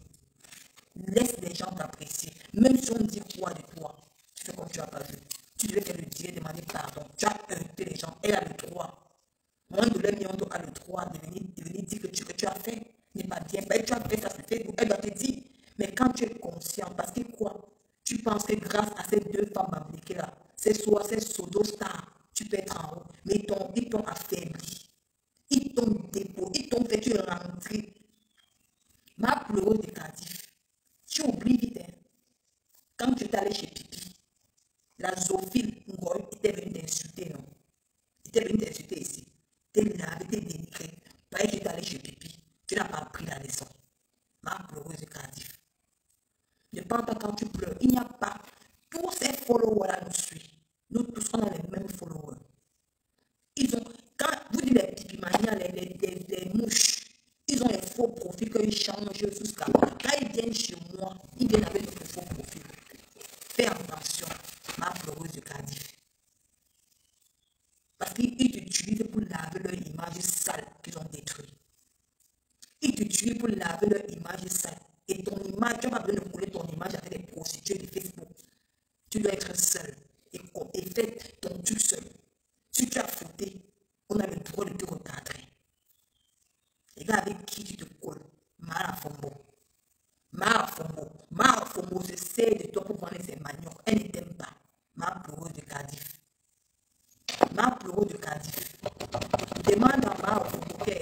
Laisse les gens t'apprécier. Même si on dit quoi de toi, tu fais comme tu n'as pas vu. Tu devais faire le dire, demander pardon. Tu as heurté les gens. Elle a le droit. Moins de leur million a le droit de venir dire que ce que tu as fait n'est pas bien. Ben, tu as fait ça sur Facebook. Elle doit te dire. Mais quand tu es conscient, parce que quoi? Tu penses que grâce à ces 2 femmes appliquées là, ces pseudo-stars, tu peux être en haut. Mais ils t'ont affaibli. Ils t'ont déposé. Ils t'ont fait tu rentrer. Ma pleureuse de Cardiff. Tu oublies vite. Hein? Quand tu es allé chez Pipi, la zoophile Ngoy était venue t'insulter, non? Il était venu t'insulter ici. T'es lavé, t'es dénigré. Pareil, tu es allé chez Pipi. Tu n'as pas appris la leçon. Ma pleureuse de Cardiff. Ne pense pas quand tu pleures. Il n'y a pas. Tous ces followers-là nous suivent. Nous tous, on a les mêmes followers. Ils ont, quand vous dites les Pipimania, là, les mouches, ils ont les faux profils qu'ils changent jusqu'à. Quand ils viennent chez moi, ils viennent avec notre faux profil. Fais attention, ma pleureuse de Cardiff. Parce qu'ils t'utilisent pour laver leur image sale qu'ils ont détruite. Ils t'utilisent pour laver leur image sale. Et ton image, tu n'as pas besoin de couler ton image avec les prostituées de Facebook. Tu dois être seul et fais ton truc seul. Si tu as fauté, on a le droit de te recadrer. Les gars avec qui tu te colles, Mara Fombo. Mara Fombo se sert de toi pour vendre ses maniocs. Elle ne t'aime pas. Ma pleureuse de Cardiff. Ma pleureuse de Cardiff. Demande à Mara Fombo que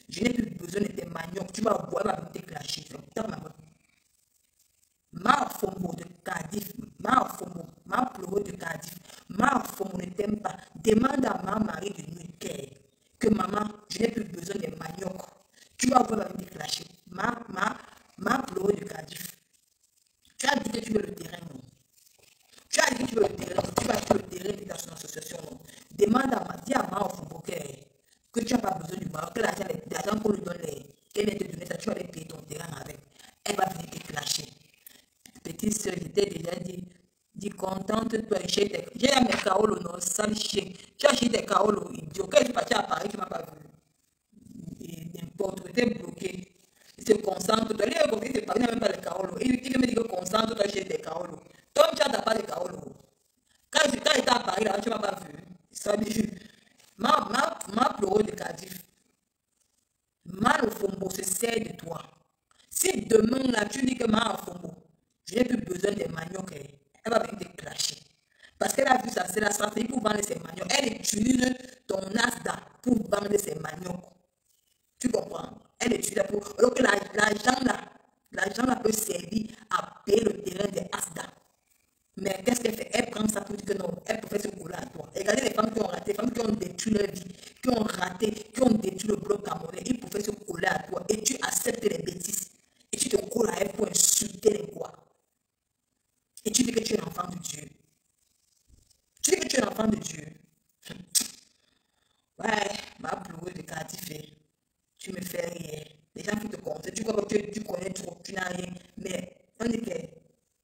je n'ai plus besoin de tes maniocs. Tu vas boire, elle va te clasher. Mara Fombo de Cardiff. Mara Fombo. Ma pleureuse de Cardiff. Mara Fombo ne t'aime pas. Demande à ma mari de nous que maman, je n'ai plus besoin de maniocs. Tu vas voir, elle va te clasher. Ma pleureuse de Cardiff. Tu as dit que tu veux le terrain, non? Tu as dit que tu veux le terrain, tu vas acheter le terrain de ton association, non? Demande à ma Fombo que tu n'as pas besoin du Maroc, que l'argent qu'on lui donne, qu'elle vient te donner ça, tu vas aller payer ton terrain avec. Elle va venir te clasher. Petite soeur, je t'ai déjà dit contente-toi, j'ai mes kaolos, non, sale chien. Tu as acheté des kaolos, idiot. Quand je suis parti à Paris, tu ne m'as pas vu. N'importe, tu étais bloqué. Il se concentre, toi, il se parle même pas les kaolos. Il veut me dire que concentre-toi chez des kaolos. Toi, tu n'as pas de kaolos. Quand il était à Paris, là, tu ne m'as pas vu. Ça dit, ma pleureuse de Cardiff. Mal au Fombo se sert de toi. Si demain, là, tu dis que Mal au Fombo, je n'ai plus besoin des maniocs, elle va venir te clasher. Parce qu'elle a vu ça, c'est la stratégie pour vendre ses maniocs. Elle utilise ton Asda pour vendre ses maniocs. Tu comprends? Elle utilise pour. Alors que l'argent là peut servir à payer le terrain des Asda. Mais qu'est-ce qu'elle fait? Elle prend ça pour dire que non, elle peut faire ce coup-là à toi. Regardez les femmes qui ont raté, les femmes qui ont détruit leur vie, qui ont raté, qui ont détruit le bloc camerounais. Ils peuvent faire ce coup-là à toi et tu acceptes les bêtises. Et tu te colles à elle pour insulter les quoi. Et tu dis que tu es l'enfant de Dieu. Tu dis que tu es l'enfant de Dieu. Ouais, ma pleureuse de Cardiff, tu me fais rire. Les gens qui te connaissent, tu crois que tu connais trop, tu n'as rien. Mais on dit que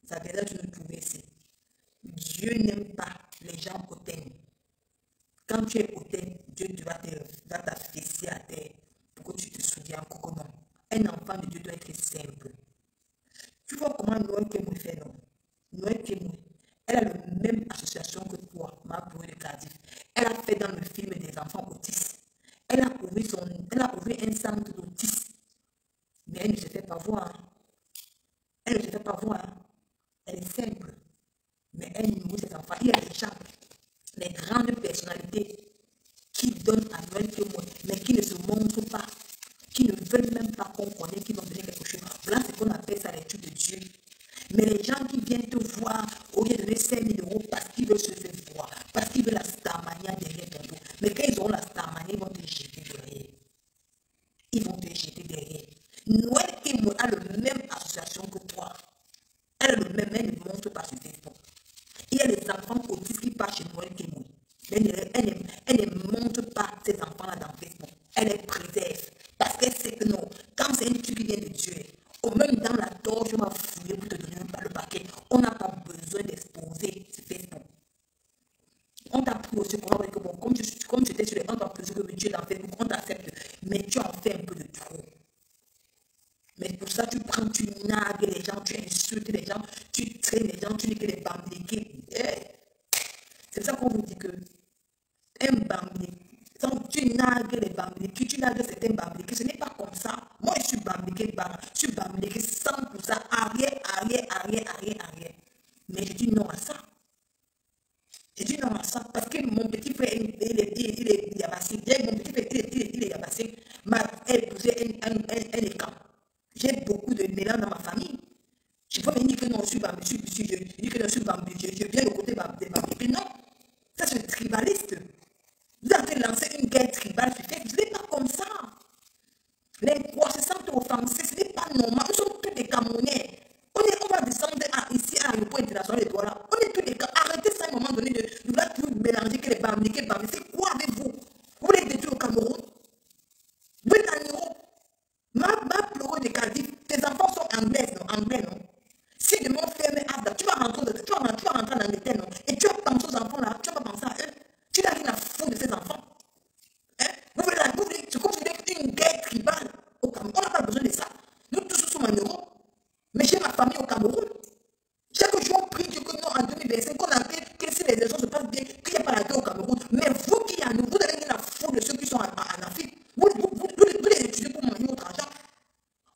ça vient de nous trouver ici. Dieu n'aime pas les gens hautains. Quand tu es hautain, Dieu va t'affaisser à terre pour que tu te souviens encore que non. Un enfant de Dieu doit être simple. Tu vois comment Noël Kemoué fait, non? Noël Kemoué, elle a la même association que toi, ma pleureuse de Cardiff. Elle a fait dans le film des enfants autistes. Elle a ouvert un centre d'autistes. Mais elle ne se fait pas voir. Elle ne se fait pas voir. Elle est simple. Mais elle nourrit ses enfants. Il y a des gens, les grandes personnalités qui donnent à Noël Kemoué, mais qui ne se montrent pas, qui ne veulent même pas qu'on connaisse, qui vont donner quelque chose. Voilà ce qu'on appelle ça l'étude de Dieu. Mais les gens qui viennent te voir, au lieu de donner 5 000 € parce qu'ils veulent se faire voir, parce qu'ils veulent la starmania derrière ton dos. Mais quand ils auront la starmania, ils vont te jeter derrière. Ils vont te jeter derrière. Noël Kemoué a la même association que toi. Elle a le même, elle ne montre pas sur Facebook. Il y a des enfants autistes qui passent chez Noël Kemoué. Elle ne montre pas ces enfants-là dans Facebook. Elle les préserve. Parce qu'elle sait que non, quand c'est un truc qui vient de Dieu, ou même dans la torche, on va fouiller pour te donner le paquet. On n'a pas besoin d'exposer sur Facebook. On t'a pris aussi pour que bon, comme tu étais sur les on t'a pris que Dieu dans Facebook, on t'accepte. Mais tu en fais un peu de trop. Mais pour ça, tu prends, tu nagues les gens, tu insultes les gens, tu traînes les gens, tu dis que les bambliqués. C'est ça qu'on vous dit que un bambliqué, tu nagues les bambliqués, tu nagues certains bambliqués, ce n'est pas comme ça. Moi, je suis bambliqué 100%, arrière. Mais je dis non à ça. Je dis non à ça parce que mon petit frère, il est yabassé. Mon petit frère, il est yabassé. Elle épousait un écran. J'ai beaucoup de mélange dans ma famille. Je ne peux pas me dire que non, je suis bambliqué. Je dis que non, je suis bambliqué. Je viens au côté des bambliqués. Non, ça c'est tribaliste. Vous avez lancé une guerre tribale sur Facebook. Ce n'est pas comme ça. Les poids se sentent offensés. Ce n'est pas normal. Nous sommes tous des Camerounais. On va descendre ici à l'aéroport international de Douala. On est tous des Camerounais. Arrêtez ça à un moment donné de vouloir tout mélanger que les bambliqués. C'est quoi avec vous? Vous voulez détruire le Cameroun? Mais vous qui en vous avez rien à foutre de ceux qui sont en Afrique. Vous les utilisez pour manger votre argent.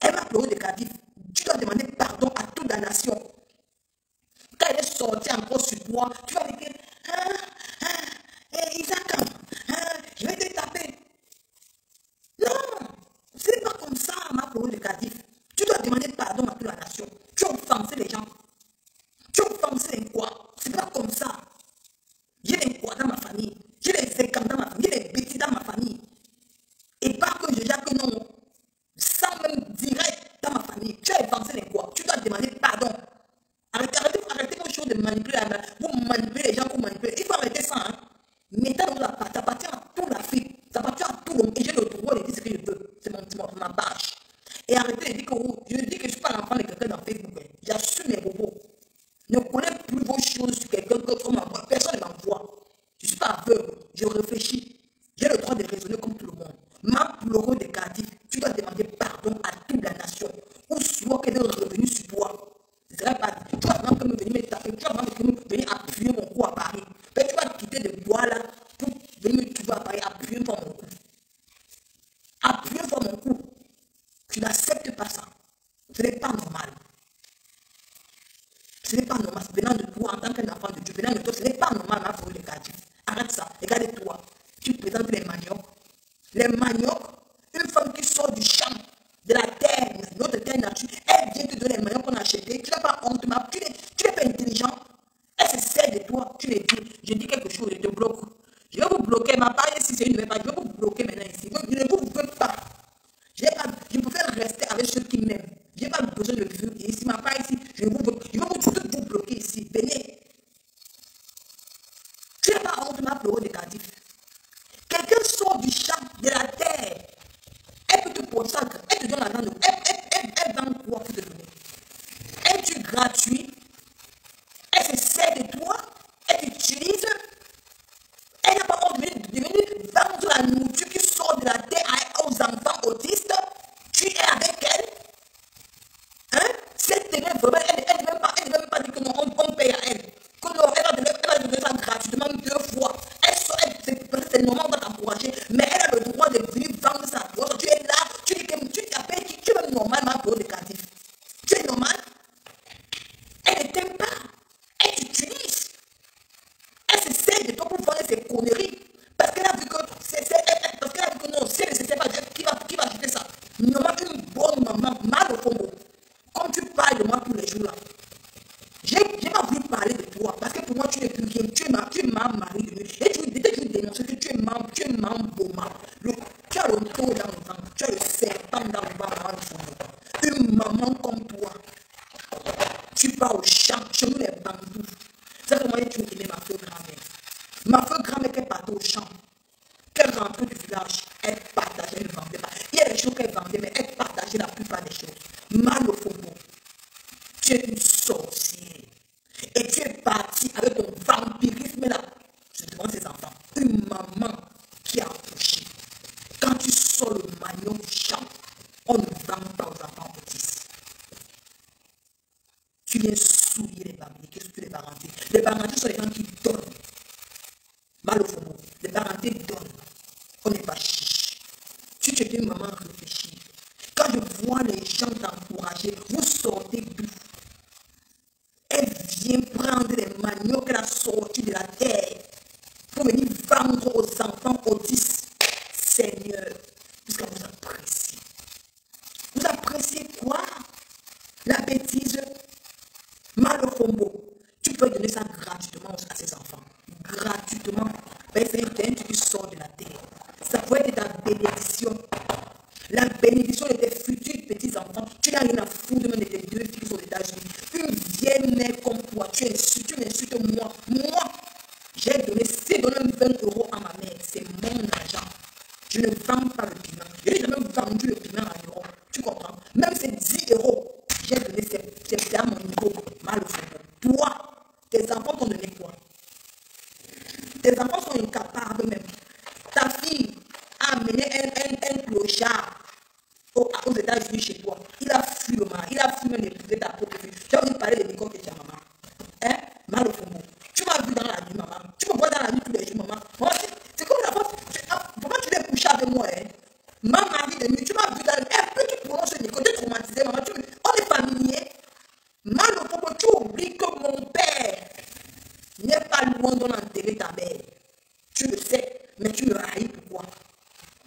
Elle m'a pleuré de Cardiff. Tu dois demander pardon à toute la nation. Quand elle est sortie encore sur toi, tu vas dire Isaac, je vais te taper. Non, ce n'est pas comme ça, ma pleuré de Cardiff. Tu dois demander pardon à toute la nation. Tu as offensé les gens. Tu as offensé les quoi? C'est pas comme ça. J'ai des quoi dans ma famille. J'ai des séquences dans ma famille. J'ai des bêtises dans ma famille. Et pas que je jette que non. Sans même direct dans ma famille. Tu as offensé les quoi? Tu dois demander pardon. Arrêtez vos choses de manipuler. Vous manipulez les gens pour manipuler. Il faut arrêter ça. Hein? Mettez-nous la part. Ça appartient à toute l'Afrique. Ça appartient à tout le monde. Et j'ai le droit de dire ce que je veux. C'est ma bâche. Et arrêtez de dire que je dis que je ne suis pas l'enfant de quelqu'un dans Facebook. J'assume mes propos. Ne connais plus vos choses sur quelqu'un que m'envoie. Personne ne m'envoie. Je ne suis pas aveugle. Je réfléchis. J'ai le droit de raisonner comme tout le monde. Ma pleureux de Cardiff, tu dois demander pardon à toute la nation. Ou soit qu'elle est revenue sur toi. Ce serait pas. Tu vas vraiment me venir me taper. Tu vas vraiment venir appuyer mon cou à Paris. Mais tu vas quitter de bois là pour venir me trouver à Paris, appuyer pour mon cou. Appuyer pour mon cou. Tu n'acceptes pas ça. Ce n'est pas normal. Ce n'est pas normal. Venant de toi en tant qu'enfant de Dieu, venant de toi, ce n'est pas normal, ma folie de Cardiff. Arrête ça. Regarde-toi. Tu présentes les maniocs. Les maniocs, une femme qui sort du champ, de la terre, notre terre nature, elle vient te donner les maniocs qu'on a achetés. Tu n'as pas honte, tu n'es pas intelligent. Elle se sert de toi. Tu les dis. Je dis quelque chose, je te bloque. Je vais vous bloquer. Ma part ici, c'est une nouvelle part. Je vais vous bloquer maintenant ici. Je ne vous veux pas. Je préfère rester avec ceux qui m'aiment. Je n'ai pas besoin de vivre ici. Ma part ici, je vais vous bloquer ici. Venez. Tu n'as pas honte, ma pleureux de Cardiff. Quelqu'un sort du champ, de la terre. Elle peut te poser ça. Elle te donne l'argent. Elle vend quoi pour te donner? Elle tue gratuit. Elle se sert de toi. Elle t'utilise. Elle n'a pas honte de venir vendre la nourriture qui sort de la terre aux enfants autistes. Tu es avec elle. Hein? Si elle te donne vraiment, elle ne veut même pas dire que non, on paye à elle. Que non, elle va donner ça gratuitement 2 fois. C'est le moment où on va t'encourager, mais elle a le droit de venir vendre ça. Tu es là, tu t'appelles qui? Tu es même normalement pour le Cardiff. Tu es normal. Elle ne t'aime pas. Elle t'utilise. Elle se sert de toi pour vendre ses conneries. Parce qu'elle a vu que non, si elle ne se sert pas, qui va acheter ça? Normalement, une bonne maman, mal au fond. Comme tu parles de moi tous les jours là. J'ai pas voulu parler de toi parce que pour moi tu n'es plus rien. Tu es ma mari de nuit. Et tu dénonces que tu es membre Boma. Tu as le taux dans le ventre. Tu as le serpent dans le ventre. Une maman comme toi. Tu pars au champ. Chez nous les bambous. C'est comment tu aimais ma feu grand-mère. Ma feu grand-mère qui est partie au champ. Qu'elle rentrait du village. Elle partageait, elle ne vendait pas. Il y a des choses qu'elle vendait, mais elle partageait la plupart des choses. Mal au fond. Tu es une sorcière. Et tu es parti avec ton vampirisme là. Je demande ses enfants. Une maman qui a accouché. Quand tu sors le maillot du champ, on ne vend pas aux enfants autistes. Tu viens souiller les papiers. Qu'est-ce que tu les parentés? Les parentés sont les gens qui donnent. Mal au fond. Les parentés donnent. On n'est pas chiche. Tu es une maman réfléchie. Quand je vois les gens t'encourager, vous sortez d'où? Elle vient prendre les maniocs qu'elle a sortis de la terre pour venir vendre aux enfants autistes. Seigneur, puisque vous appréciez. Vous appréciez quoi? La bêtise. Mal au fombo. Tu peux donner ça gratuitement à ces enfants. Gratuitement. C'est un truc qui sort de la terre. Ça peut être ta bénédiction. La bénédiction de tes futurs petits-enfants. Tu n'as rien à foutre même de tes 2 filles qui sont aux États-Unis. Une vieille mère comme toi, tu m'insultes moi. Moi, j'ai donné 20 euros à ma mère. C'est mon argent. Je ne vends pas le piment. Je n'ai jamais vendu le piment à l'euro. Tu comprends? Même c'est 10 euros. J'ai donné, c'est à mon niveau. Mal au fond. Toi, tes enfants t'ont donné quoi? Tes enfants sont incapables même. Ta fille a amené un clochard aux États-Unis chez toi. Il a fui le mari. Il a fui même épouser ta propre fille. Tu as envie de parler de Nicole que tu as, maman. Hein? Mal au fond. Tu m'as vu dans la nuit, maman. Tu me vois dans la nuit tous les jours, maman. Moi, Mais tu me haïs pourquoi?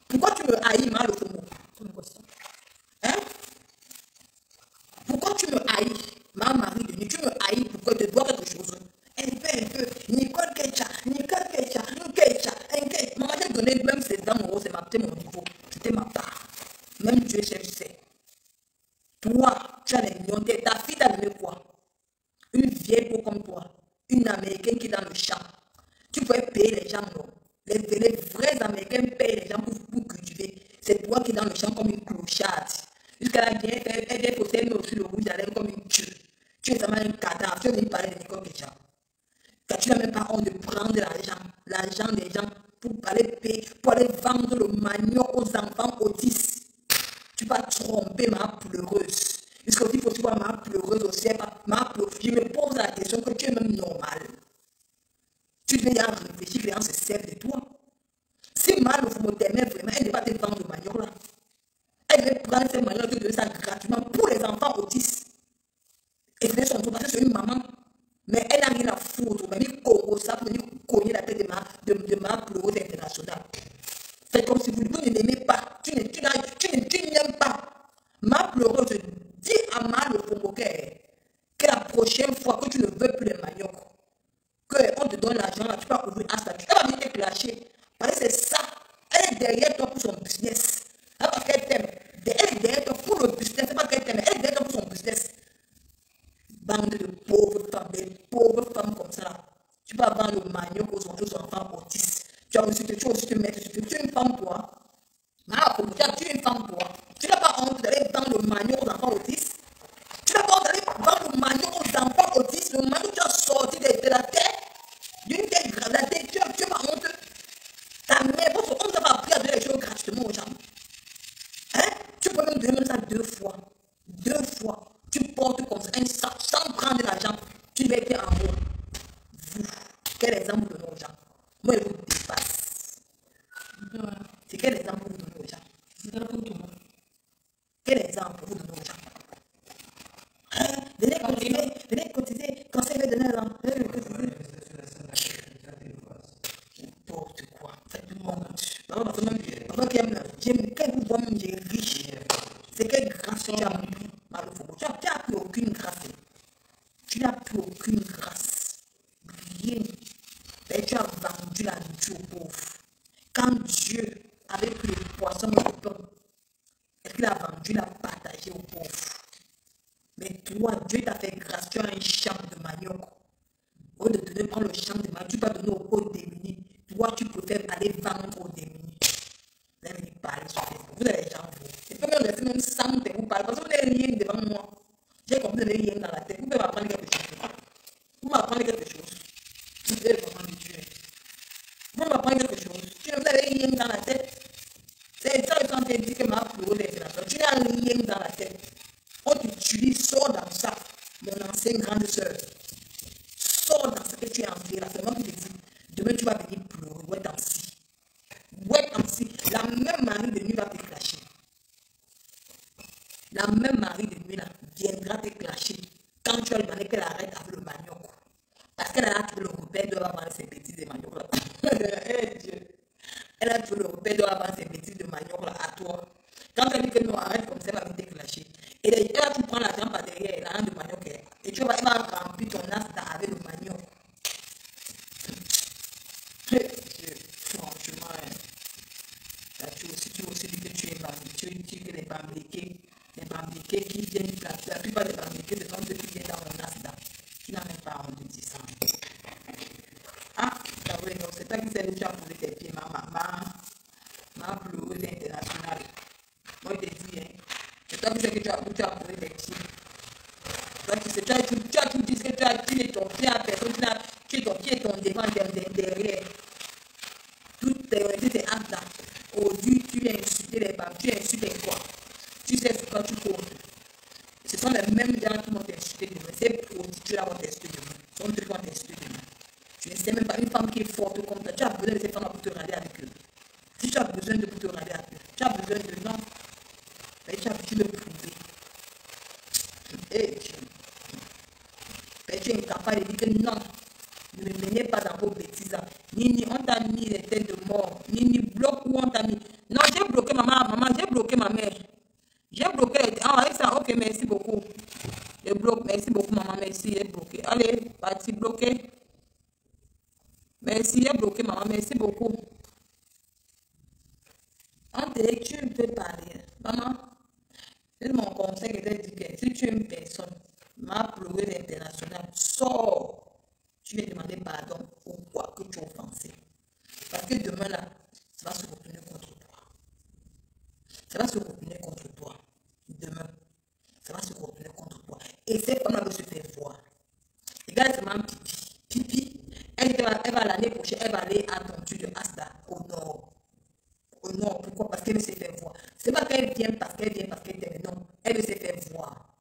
Pourquoi tu me haïs, mal au mot? Hein? Pourquoi tu me haïs, ma Marie de nuit? Tu me haïs pourquoi tu dois quelque chose? Un peu. Nicole Kecha. Maman, j'ai donné même ses dents, c'était mon niveau. C'était ma part. Même Dieu sait. Toi, tu as les millions. Ta fille t'a donné quoi? Une vieille peau comme toi. Une Américaine qui est dans le champ. Tu pouvais payer les gens, non? Les vrais Américains payent les gens pour cultiver. C'est toi qui es dans le champ comme une clocharde. Jusqu'à la bien, elle posait sur le rouge à lèvres comme une queue. Tu es vraiment un cadavre. Tu es venu parler de Nicole Kecha. Car tu n'as même pas honte de prendre l'argent des gens pour aller payer, pour aller vendre le manioc aux enfants autistes. Tu vas tromper ma pleureuse. Parce qu'il faut aussi voir ma pleureuse aussi. Je me pose la question que tu es même normal. Tu devais y en réfléchir que les gens se servent de toi. Si mal vous t'aimait vraiment, elle ne va pas te vendre le manioc là. Elle devait prendre ces manioc et donner ça gratuitement pour les enfants autistes. Et faire son tour parce que c'est une maman. Mais elle n'a rien à foutre. Mais il Congo ça pour venir cogner la tête de ma pleureuse internationale. C'est comme si vous ne l'aimez pas. Tu n'aimes pas. Ma pleureuse dit à mal au Congo que la prochaine fois que tu ne veux plus les manioc, qu'on te donne l'argent, là, tu vas ouvrir un statut. Elle va venir te clasher. Parce que c'est ça. Elle est derrière toi pour son business. Elle va qu'elle t'aime. Elle est derrière toi pour le business. C'est pas qu'elle t'aime. Elle est derrière toi pour son business. Bande de pauvres femmes, des pauvres femmes comme ça. Tu vas vendre le manioc aux enfants autistes. Tu vas aussi te mettre sur. Tu es une femme, toi. Tu es une femme, toi. Tu n'as pas honte d'aller vendre le manioc aux enfants autistes. Tu n'as pas honte d'aller vendre le manioc aux enfants autistes. Le manioc, tu as sorti de la terre. D'une terre gradée. Tu n'as pas honte. Ta mère, parce qu'on ne t'a pas appris à donner les choses gratuitement aux gens. Hein? Tu peux même donner ça 2 fois. 2 fois. Tu portes comme ça un sac sans prendre l'argent. Tu vas être en haut. Vous, quel exemple vous donnez aux gens? Moi, je vous dépasse. C'est quel exemple vous donnez aux gens? Quel exemple vous donnez aux gens? Venez cotiser. Quand ça va donner l'argent, n'importe quoi. Faites-moi honte. Quand vous voyez même j'ai riche, c'est quelle grâce tu as pris? Tu n'as plus aucune grâce. Tu n'as plus aucune grâce. Rien. Et tu as vendu la nourriture aux pauvres. Quand Dieu avait pris le poisson et le pain, et qu'il a vendu, il a partagé aux pauvres. Mais toi, Dieu t'a fait grâce. Tu as un champ de manioc. Au lieu de prendre le champ de manioc, tu vas donner aux démunis. Toi, tu préfères aller vendre aux démunis. Vous allez venir parler sur Facebook. Vous avez les gens, vous. Et puis, même laisser même sans te vous parler. Parce que vous n'avez rien devant moi. J'ai compris, vous n'avez rien dans la tête. Vous pouvez m'apprendre quelque chose. Vous m'apprenez quelque chose. Vous devez vraiment me tuer. Vous m'apprenez quelque chose. Tu n'avez rien dans la tête. C'est ça que tu dit que ma pleureuse est internationale. Tu n'as rien dans la tête. On t'utilise, sors dans ça. Mon ancienne grande soeur. Sors dans ce que tu es entré là. C'est moi qui te dis. Demain, tu vas venir pleurer. Ouais, dans ci. Ouais, comme si la même Marie de nuit va te clasher. La même Marie de nuit là viendra te clasher quand tu as demandé qu'elle arrête avec le manioc. Parce qu'elle a trouvé le repère de vendre ses bêtises de manioc là. Hey, Dieu. Elle a trouvé le repère de vendre ses bêtises de manioc là à toi. Quand elle dit que non, arrête comme ça, elle va venir te clasher. Et là, tu prends l'argent par derrière, l'argent de manioc, et elle va remplir ton as avec le manioc. Franchement, tu aussi dis que tu es bambliqué, tu dis que les bambliqués qui viennent placer, la plupart des bambliqués, ce sont ceux qui viennent dans mon as. Tu n'as même pas honte de dire ça. Ah, c'est toi qui sais où tu as posé tes pieds, ma pleureuse internationale. Moi, je te dis, hein, c'est toi qui sais que tu as posé tes pieds. Toi, tu sais, tu as tout dit, que tu es ton pied à personne, tu es ton pied, ton devant, derrière. Toutes tes actes là. Aujourd'hui, tu as insulté les femmes, tu as insulté quoi? Tu sais sur quoi tu comptes. Ce sont les mêmes gens qui vont t'insulter demain. Ces prostituées-là vont t'insulter demain. Ce sont eux qui vont t'insulter demain. Tu ne sais même pas une femme qui est forte comme ça. Tu as besoin de ces femmes pour te râler avec eux. Si tu as besoin de pour te râler avec eux, tu as besoin de non. Mais tu as besoin de prouver. Et tu es incapable de dire que non. Ne me menez pas dans vos bêtises. Nini, on t'a mis les têtes de mort. Nini, bloque où on t'a mis. Non, j'ai bloqué maman, j'ai bloqué ma mère. J'ai bloqué. Ah, avec ça, ok, merci beaucoup. Je bloque, merci beaucoup, maman, merci, j'ai bloqué. Allez, parti, bloqué. Merci, j'ai bloqué, maman, merci beaucoup. André, tu peux parler. Maman, c'est mon conseil qui t'a dit que si tu es une personne, m'a pleuré l'international, sors. Tu viens demander pardon pour quoi que tu as offensé. Parce que demain là, ça va se retourner contre toi. Ça va se retourner contre toi. Demain, ça va se retourner contre toi. Et cette femme-là veut se faire voir. Regarde seulement Pipi. Pipi, elle va l'année prochaine, elle va aller à Tontu de Asta, au nord. Au nord, pourquoi? Parce qu'elle veut se faire voir. C'est pas qu'elle vient parce qu'elle t'aime, non. Elle veut se faire voir.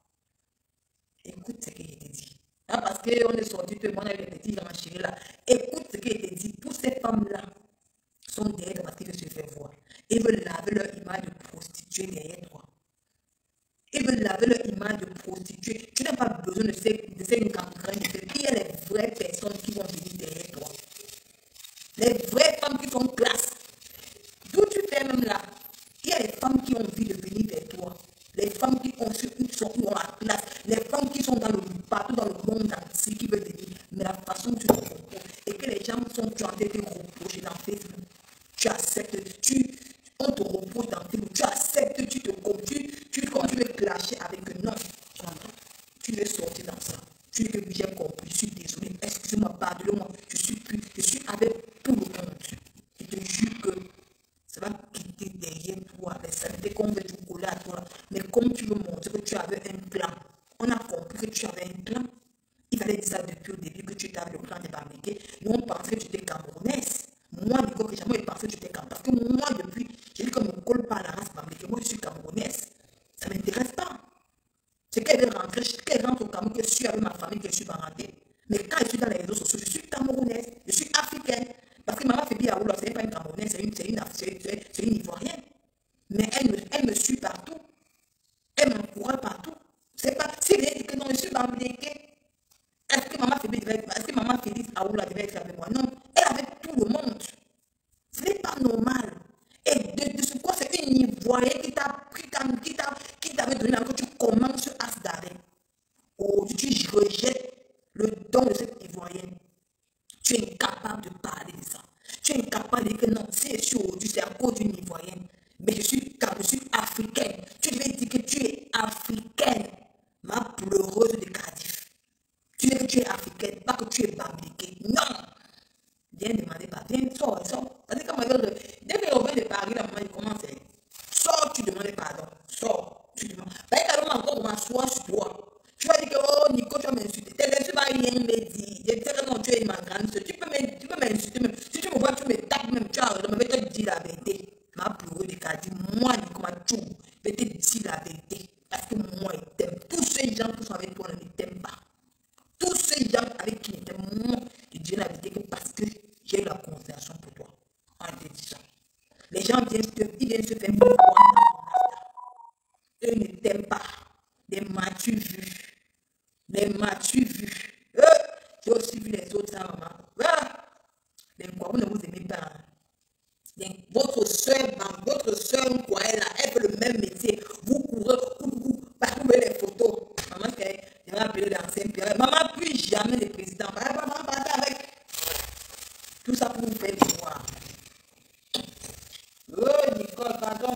Écoute ce que je te dis. Là, parce qu'on est sorti, tout le monde a les petits, ma chérie là. Écoute ce que je te dis. Toutes ces femmes-là sont derrière parce qu'elles veulent se faire voir. Ils veulent laver leur image de prostituée derrière toi. Ils veulent laver leur image de prostituée. Tu n'as pas besoin de ces gangrènes. Il y a les vraies personnes qui vont venir derrière toi. Les vraies femmes qui sont classe. D'où tu fais même là, il y a les femmes qui ont envie de venir vers toi. Les femmes qui ont la classe. Les femmes qui sont partout dans le monde entier qui veulent venir. Mais la façon dont tu te composes et que les gens sont en train de te reprocher dans Facebook. Tu acceptes, on te reproche dans Facebook. Tu acceptes, quand tu veux clasher avec eux. Non, tu veux sortir dans ça. Tu dis que j'ai compris, je suis désolé. Excusez-moi, pardonnez-moi. Je suis avec tout le monde. Je te jure que ça va quitter derrière toi les saletés qu'on veut te coller à toi. Mais comme tu veux montrer que tu avais un plan, on a compris que tu avais un plan. Il fallait dire ça depuis le début que tu avais le plan de Bamileke. Nous, on pensait que tu étais camerounaise. Moi, Nico, que jamais pensé que tu étais camerounaise. Parce que moi, depuis, j'ai dit que je ne me colle pas à la race Bamileke. Moi, je suis camerounaise. Ça ne m'intéresse pas. C'est qu'elle rentre au Cameroun, que je suis avec ma famille, que je suis rentrée. Mais quand je suis dans les réseaux sociaux, je suis camerounaise, je suis africaine. Parce que maman Fébi Aoula, ce n'est pas une camerounaise, c'est une ivoirienne. Mais elle me suit partout. Elle m'encourage partout. C'est pas si elle dit que non, je suis Bamileke. Est-ce que maman Fébi Aoula devait être avec moi? Non, elle est avec tout le monde. Ce n'est pas normal. Et de ce quoi c'est une ivoirienne qui t'avait donné la que tu commences à se darrer. Oh, tu rejettes le don de cette ivoirienne. Tu es incapable de parler de ça. Tu es incapable de dire que non, c'est aujourd'hui, c'est à cause d'une ivoirienne. Mais je suis africaine. Tu devais dire que tu es africaine. Ma pleureuse de Cardiff. Tu dis que tu es africaine, pas que tu es Bamileke. Non! Viens demander pas. Viens, sors. Parce que quand dès que on veut de Paris, la maman, il commence. Sors, tu demandes pardon. Sors, tu demandes. Parce que quand encore, on m'assoit sur toi. Tu vas dire que, oh, Nico, tu vas m'insulter. Tu vas rien me dire. Je sais que non, tu es ma grande soeur. Tu peux m'insulter même. Si tu me vois, tu me tapes même. Tu vas me te dire la vérité. Ma pleureux de Kadi, moi, Nico, ma tchou, je vais te dire la vérité. Parce que moi, il t'aime. Tous ces gens qui sont avec toi ne t'aiment pas. Tous ces gens avec qui j'étais, moi, je dis la vérité que parce que j'ai eu la considération pour toi. En te disant. Les gens viennent se faire voir dans ton affaire. Eux ne t'aiment pas. Les m'as-tu vu? J'ai aussi vu les autres, ça, maman. Les quoi, vous ne vous aimez pas. Votre soeur, quoi, elle fait le même métier. Vous courez, vous voyez les photos. Maman, je vais appeler l'ancien père. Maman, plus jamais le président. Maman, partez avec tout ça pour vous faire voir. Oh, Nicole, pardon.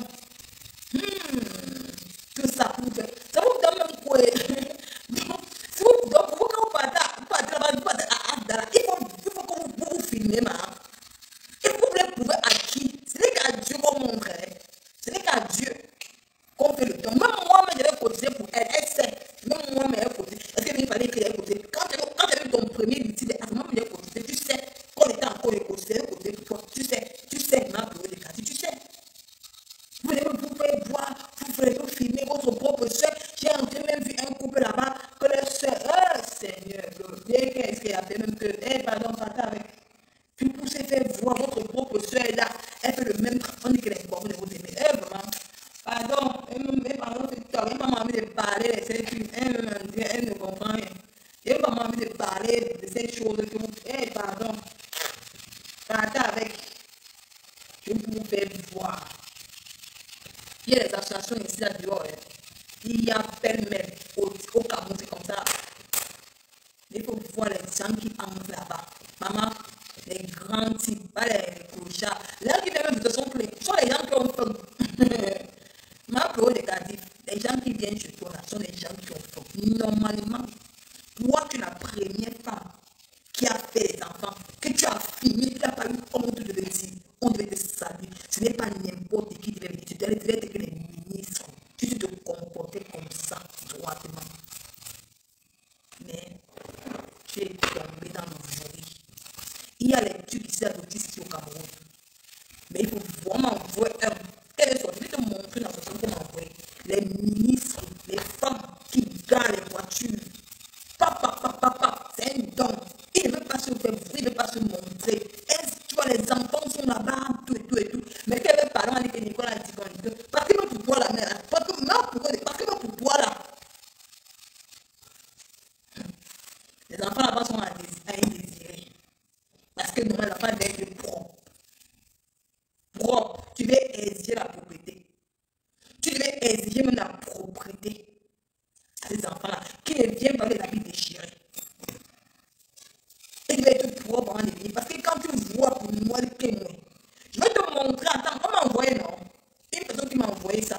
Tout ça pour vous faire. Ça vous donne même quoi? Donc, quand vous partez là-bas, il faut que vous filmez, maman. Et vous voulez prouver à qui? Ce n'est qu'à Dieu qu'on montre. Ce n'est qu'à Dieu qu'on fait le temps. Même moi, je vais cotiser pour elle. Elle sait. Même moi, je vais cotiser. Parce qu'il fallait que j'aille cotiser. Quand tu as eu ton premier litige, à ce moment, je vais cotiser. Tu sais qu'on était encore cotiser pour toi. Tu sais, ma bureau de quartier. Tu sais. Vous voulez vous faire voir, vous voulez vous filmer votre propre soeur. J'ai même vu un couple là-bas que leur soeur, oh Seigneur, qu'est-ce qu'il a fait même que, pardon, partez avec. Puis pour se faire voir votre propre soeur là, elle fait le même travail. On dit que les pauvres ne vous aimez. Vraiment, pardon, c'est toi. Elle m'a envie de parler de cette fille. Elle ne comprend rien. Elle m'a envie de parler de cette chose que vous. Pardon. Je vais vous faire voir. Il y a des associations ici là dehors. Il y a pêle-mêle au Cameroun, c'est comme ça. Il faut voir les gens qui entrent là-bas. Maman, les grands types, pas les clochards. Là qui viennent de son clé, ce sont les gens qui ont faim. Ma pro négatif, les gens qui viennent chez toi là sont les gens qui ont faim. Normalement, toi, tu es la première femme qui a fait les enfants, que tu as fini, tu n'as pas eu honte de le dire. On devait te saluer. Ce n'est pas n'importe qui devait le dire. Tu devais être que les ministres. Tu te comportais comme ça, droitement. Mais tu es tombé dans le jury. Il y a les trucs qui sont adoptés ici au Cameroun. Mais il faut vraiment voir un. Quelle est sortie? Je vais te montrer dans ce sens comment envoyer. Les ministres, les femmes qui gagnent les voitures. Papa, c'est un don. Il ne veut pas se faire bruit, il ne veut pas se montrer. Tu vois, les enfants sont là-bas, tout. Mais quel est le parent dit que Nicolas a dit que parce que même pour toi, la mère, parce que même pour toi, là. Les enfants là-bas sont à indésirés. Parce que nous, l'enfant doit être propre. Propre. Tu veux exiger la propriété. Tu devais exiger même la propriété à ces enfants-là qui ne viennent pas les habits déchirés. Et tu vas être propre avant de venir. Parce que quand tu vois pour moi le témoin, je vais te montrer. Attends, on m'a envoyé, non? Une personne qui m'a envoyé ça.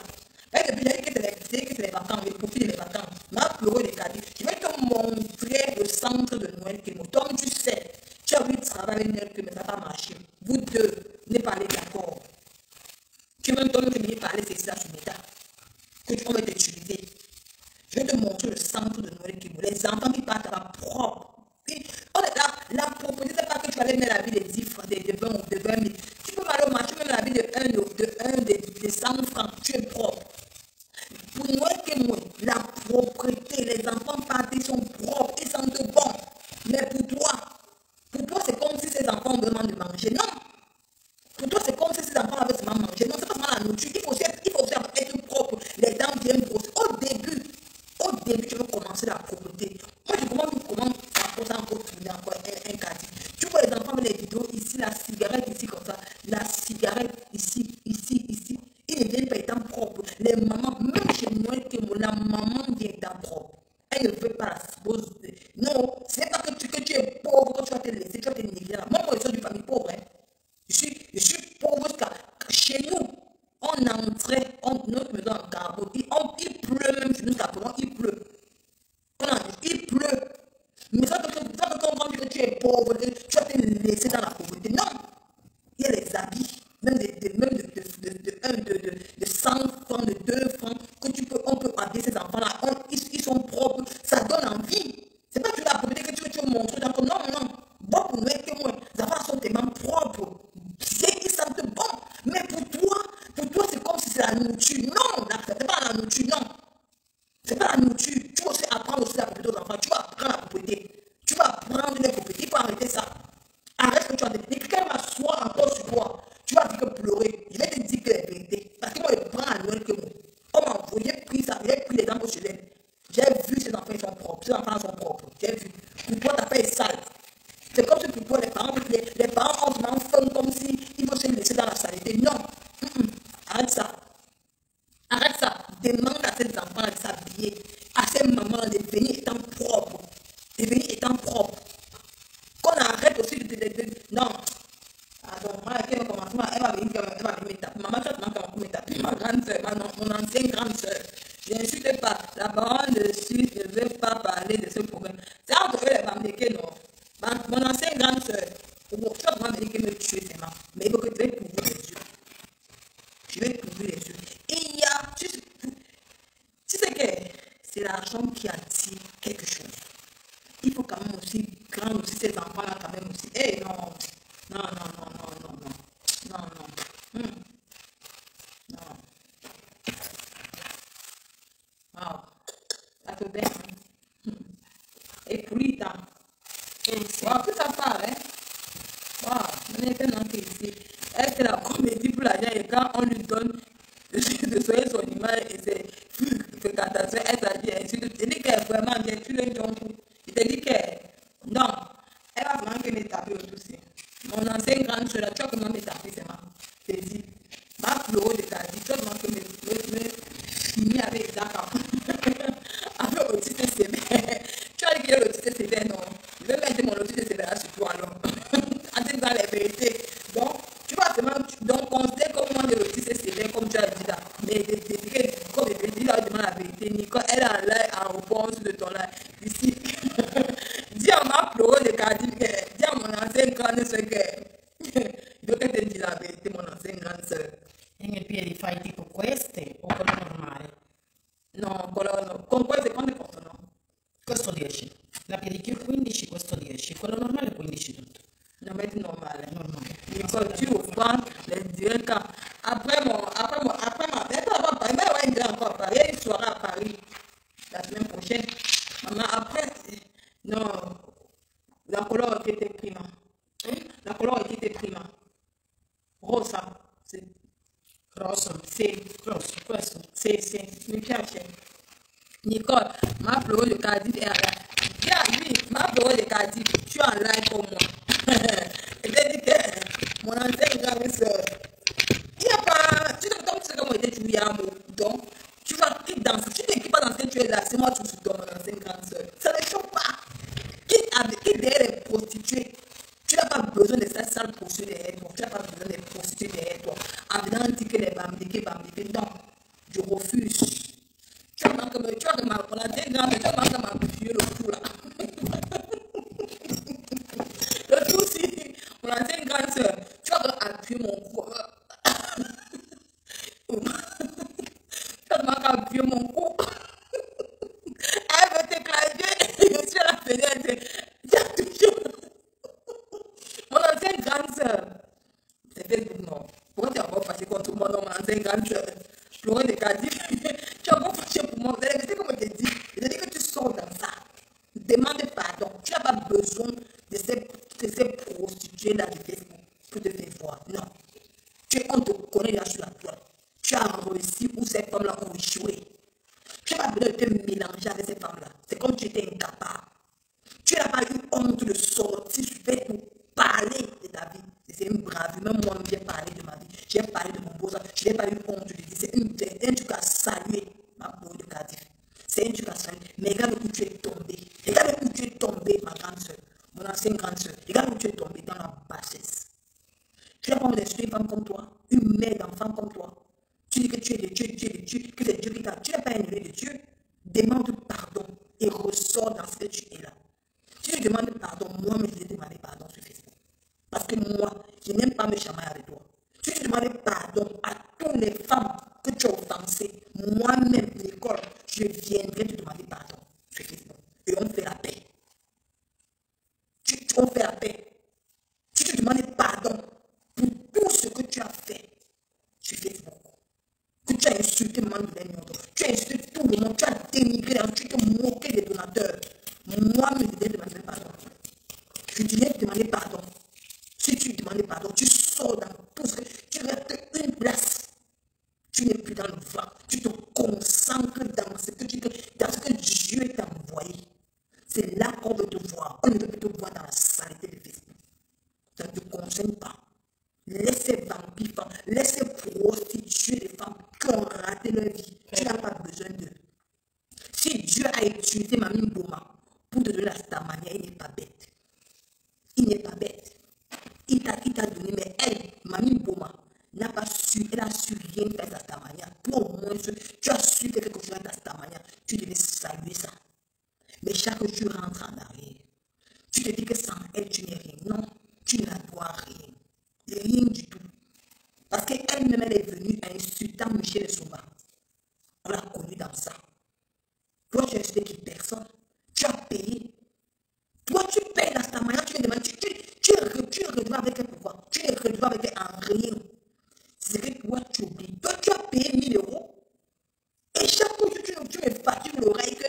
Parce que depuis, j'ai dit que c'est les vacances, le profil des vacances. M'a pleuré des cadets. Je vais te montrer le centre de Noël Kémo. Comme tu sais, tu as voulu travailler avec Noël Kémo, mais ça n'a pas marché. Vous deux, ne parlez d'accord. Tu veux me venir parler, c'est ça sur l'État. Que tu vas t'utiliser. Je vais te montrer le centre de Noël Kémo. Les enfants qui partent à la propre. On est là, la propriété, c'est pas que tu vas aller mettre la vie de 10 francs, de 20 ou de 20 000. Tu peux aller au marché, même la vie de 100 francs. Tu es propre. Pour Noël Kémo, la propriété, les enfants partent, ils sont propres, ils sentent bon. Mais pour toi, c'est comme si ces enfants ont besoin de manger. Non. Pour toi, c'est comme si ces enfants avaient seulement mangé. Non, c'est pas seulement la nourriture. Il faut aussi être propre. Les dents viennent grosses. Au début, tu veux commencer la propreté. Moi, je commence à poser encore tourner encore un quartier. Tu vois les enfants avec les vidéos ici, la cigarette ici comme ça, la cigarette ici. Ils ne viennent pas étant propres. Les mamans, même chez moi, la maman vient étant propre. Elle ne veut pas la pose. Non, ce n'est pas que tu es pauvre, que tu vas te laisser, tu vas te négliger. Moi, je suis d'une famille pauvre. Hein. Je suis pauvre jusqu'à chez nous. On entrait, notre maison en carbone. Il pleut même chez nous, il pleut. Il pleut. Mais ça te comprendre que tu es pauvre, que tu vas te laisser dans la pauvreté. Non. Il y a les habits, même de 100 francs, de 2 francs, on peut habiller ces enfants-là. Ils sont propres. Ça donne envie. C'est pas que tu la propriété que tu veux montrer. Non. Bon, pour nous, que moi, les enfants sont tellement propres. Ils sentent bon. Mais pour toi, c'est comme si c'est la nourriture. Non, c'est pas la nourriture, non. C'est pas la nourriture. Tu vas aussi apprendre aussi la propriété aux enfants. Tu vas apprendre la propriété. Tu vas apprendre les propriétés. Il faut arrêter ça. Arrête ce que tu as dit. Et puis quand elle m'assoit encore sur toi, tu vas dire que pleurer. Je vais te dire que la vérité. Parce que moi, je prends à Noël que moi. On m'a envoyé, pris ça. J'ai pris les enfants chez elle. J'ai vu ces enfants, ils sont propres. Ces enfants sont propres. J'ai vu. Pour toi, ta fait sale. C'est comme si pour toi, les parents ont vraiment faim comme si ils vont se laisser dans la saleté. Non. Arrête ça. Arrête ça. Demande à ces enfants de s'habiller. À ces mamans de venir étant propres. De venir étant propres. Qu'on arrête aussi de non. Alors, moi, elle va commencer, elle va venir me taper. Maman, tu vas me taper. Ma grande soeur, mon ancienne grande soeur. Je n'insulte pas. La parole de suite ne veut pas parler de ce problème. C'est entre eux les Bamdékés, non. Mon ancienne grande soeur, tu vas pouvoir me dire qu'elle me tuer, c'est marrant. Mais il faut que tu aies couvrir les yeux. Je vais couvrir les yeux. Et il y a, tu sais que c'est l'argent qui attire quelque chose. Il faut quand même aussi prendre aussi ces enfants-là quand même aussi. Eh non. Non. Wow. Ça te baisse. Et puis, wow, tout ça part, hein. Wow, on est tellement ici. Elle fait la comédie pour l'argent et quand on lui donne de soigner son image et c'est fréquentation, elle t'a dit, elle dit qu'elle est vraiment bien, tu l'as dit, il te dit que non, elle va vraiment que me taper aussi. Mon ancienne grande soeur, tu vois comment me taper, c'est marrant. t'ai dit, ma pleurée de Kadi, je demande que me finir avec Isaac avec l'autiste sévère. Tu as dit qu'il y a l'autiste sévère, non? Je vais mettre mon autiste sévère sur toi, alors. En disant la vérité. Donc, tu vois seulement, donc considère comment de l'autiste sévère, comme tu as dit là. Mais comme je dis là, je demande la vérité. Nicole, elle a l'air en réponse de ton là. Ici. Dis à ma pleurée de Kadi, dis à mon ancienne grande soeur que. Io che te la vedi, ma non sei in gran sé. E nel piedi fai tipo queste o quello normale? No, quello, con queste quante possono? Questo 10. La pedicure 15, questo 10. Quello normale 15 tutto. Non metti normale. Normale. Nicole, tu prends les deux cas. Après, même on va encore à Paris, il sera à Paris la semaine prochaine. Maman, après, non, la couleur qui était prima. La couleur qui était prima. Rosa, sì. Rosso? Sì. Rosso, questo? Sì, mi piace. Nicole, ma pleuré de Cardiff est en live. Oui, ma pleuré de Cardiff, tu es en live pour moi. Et j'ai dit que mon ancienne grande soeur, il n'y a pas. Tu sais, comme tu sais comment était tu y as donc, tu vas qui danse. Tu n'équipes pas dans ce que tu es là, c'est moi tout sur toi, mon ancienne grande soeur. Ça ne choque pas. Qui derrière les prostituées. Tu n'as pas besoin de cette sale prostituée derrière toi. Tu n'as pas besoin des prostituées derrière toi. En venant dire que les bambiqués. Non, je refuse. Tu as manqué ma appuyé le trou là. Le trou aussi, mon ancienne grande soeur, tu as appuyé mon cou. Tu as appuyé mon cou. Elle veut t'éclater. Je suis à la fenêtre. Tu as toujours. Mon ancienne grande soeur. C'est Facebook, non. Pourquoi tu as encore fâché contre moi, non, mon ancienne grande soeur? Je pleurais des caddies. Tu as encore fâché pour moi. Vous avez vu comme je t'ai dit. Je t'ai dit que tu sors dans ça. Demande pardon. Tu n'as pas besoin de ces prostituées-là de Facebook pour te faire voir. Non. On te connaît là sur la toile. Tu as réussi où ces femmes-là ont échoué. Tu n'as pas besoin de te mélanger avec ces femmes-là. C'est comme tu étais incapable. Tu n'as pas eu honte de sortir sur Facebook pour parler de ta vie. C'est une bravure. Même moi, j'ai parlé de ma vie. J'ai parlé de mon beau-frère. Je n'ai pas eu honte de dire. C'est un truc à saluer, ma peau de Cardiff. C'est un truc à saluer. Mais regarde où tu es tombé. Regarde où tu es tombé, ma grande soeur. Mon ancienne grande soeur. Regarde où tu es tombé dans la bassesse. Tu n'as pas envie d'insulter une femme comme toi. Une mère d'enfant comme toi. Tu dis que tu es de Dieu, que c'est Dieu qui t'a. Tu n'es pas élevé de Dieu. Demande pardon et ressors dans ce que tu es là. Si je demande pardon, moi, je vais demander pardon sur Facebook. Parce que moi, je n'aime pas me chamailler avec toi. Si je demande pardon à toutes les femmes que tu as offensées, moi-même, Nicole, je viendrai te demander pardon sur Facebook. Et on fait la paix. On fait la paix. Si tu demandes pardon pour tout ce que tu as fait sur Facebook, que tu as insulté Mandelaine, tu as insulté tout le monde, tu as dénigré, tu t'es moqué des donateurs. Moi, je vais te demander pardon. Je viens te demander pardon. Si tu demandes pardon, tu sors dans tout ce que tu restes une place. Tu n'es plus dans le vent. Tu te concentres dans ce que Dieu t'a envoyé. C'est là qu'on veut te voir. On ne veut plus te voir dans la saleté de Facebook. Ça ne te concerne pas. Laissez vampires, laissez prostituer les femmes qui ont raté leur vie. Tu n'as pas besoin d'eux. Si Dieu a utilisé Mamie Boma pour te donner la stamania, il n'est pas bête. Il n'est pas bête. Il t'a donné, mais elle, Mamie Boma, n'a pas su, elle a su rien faire ta stamania. Toi au moins, tu as su faire quelque chose avec ta stamania. Tu devais saluer ça. Mais chaque jour, tu rentres en arrière. Tu te dis que sans elle, tu n'es rien. Non, tu n'as dois rien. Rien du tout. Parce qu'elle-même, elle est venue en insultant Michel Souba. On l'a connue dans ça. Toi, tu as insulté qui personne. Tu as payé. Toi, tu payes la stamania, tu me demandes, tu es redevable avec elle pourquoi? Tu es redevable avec elle en rien. C'est que toi, tu oublies. Toi, tu as payé 1000 €. Et chaque jour, tu me fatigues l'oreille que,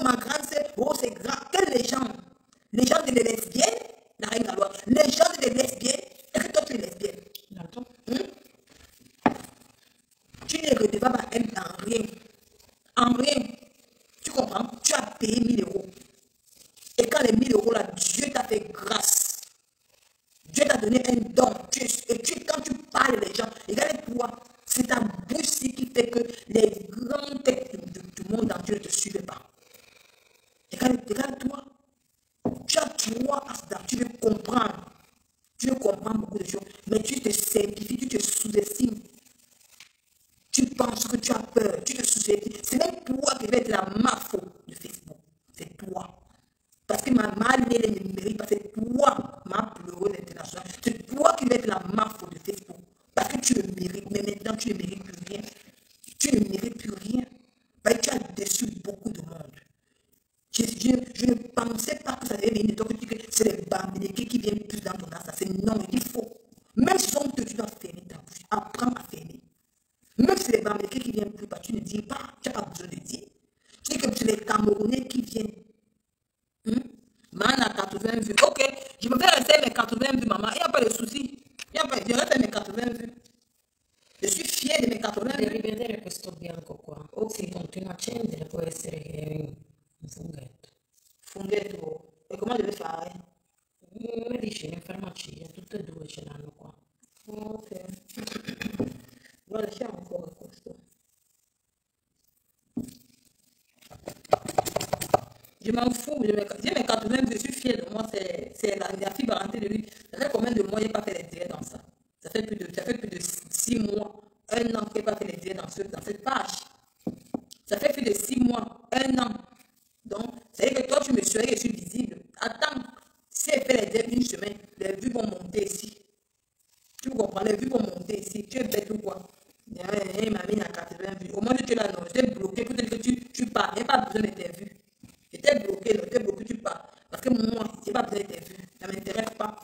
ma grande sœur, c'est grand. Que les gens de lesbiennes, la reine Galois, les gens de lesbiennes, est-ce que toi, tu es lesbienne? D'accord. Tu n'es redevable à elle en rien. En rien. Tu comprends? Tu as payé 1000 €. Et quand les 1000 € là, Dieu t'a fait grâce. Dieu t'a donné un don. Quand tu parles les gens. Regarde-toi, c'est ta bouche qui fait que les grandes têtes du monde entier ne te suivent pas. Regarde-toi. Tu as droit à ça, tu veux comprendre. Tu veux comprendre beaucoup de choses, mais tu te simplifies, tu te sous-estimes. Tu penses que tu as peur, tu te sous-estimes. C'est même toi qui vas être la mafia de Facebook. C'est toi. Parce que ma mère ne mérite pas, c'est toi, ma pleureuse internationale. C'est toi qui vas être la mafia de Facebook. Parce que tu le mérites, mais maintenant tu ne mérites plus rien. Tu ne mérites plus rien. Parce que tu as déçu beaucoup de monde. Je ne pensais pas que ça devait venir de toi, que c'est les bambiniqués qui viennent plus dans ton âge. C'est non, il faut. Même si on te dit, tu dois fermer ta bouche, apprends à fermer. Même si les bambiniqués qui viennent plus bas, tu ne dis pas, tu n'as pas besoin de dire. Tu dis que c'est les Camerounais qui viennent. Maman a 80 vues. Ok, je me fais rester mes 80 vues, maman. Il n'y a pas de souci. Je vais faire mes 80 vues. Je suis fière de mes 80 vues. Devi vedere questo bianco qua. O si continua a accendere, può essere che un funghetto. Funghetto. E come deve fare? Medicina in farmacia, tutte e due ce l'hanno qua. Ok. Allora lasciamo ancora questo. Je m'en fous, j'ai mes 80, je suis fière de moi, c'est la fibre rentrée de lui. Ça fait combien de mois il n'a pas fait les directs dans ça? Ça fait plus de 6 mois, 1 an qu'il n'a pas fait les directs dans cette page. Ça fait plus de 6 mois, 1 an. Donc, c'est que toi tu me suis et je suis visible. Attends, si elle fait les directs une semaine, les vues vont monter ici. Tu comprends, les vues vont monter ici. Tu es bête ou quoi? Mamie a 80 vues. Au moins tu es là, non, je t'ai bloqué pour te dire que tu pars. Il n'y a pas besoin de tes vues. Je t'ai bloqué, tu pars. Parce que moi, je n'ai pas besoin de tes vues. Ça ne m'intéresse pas.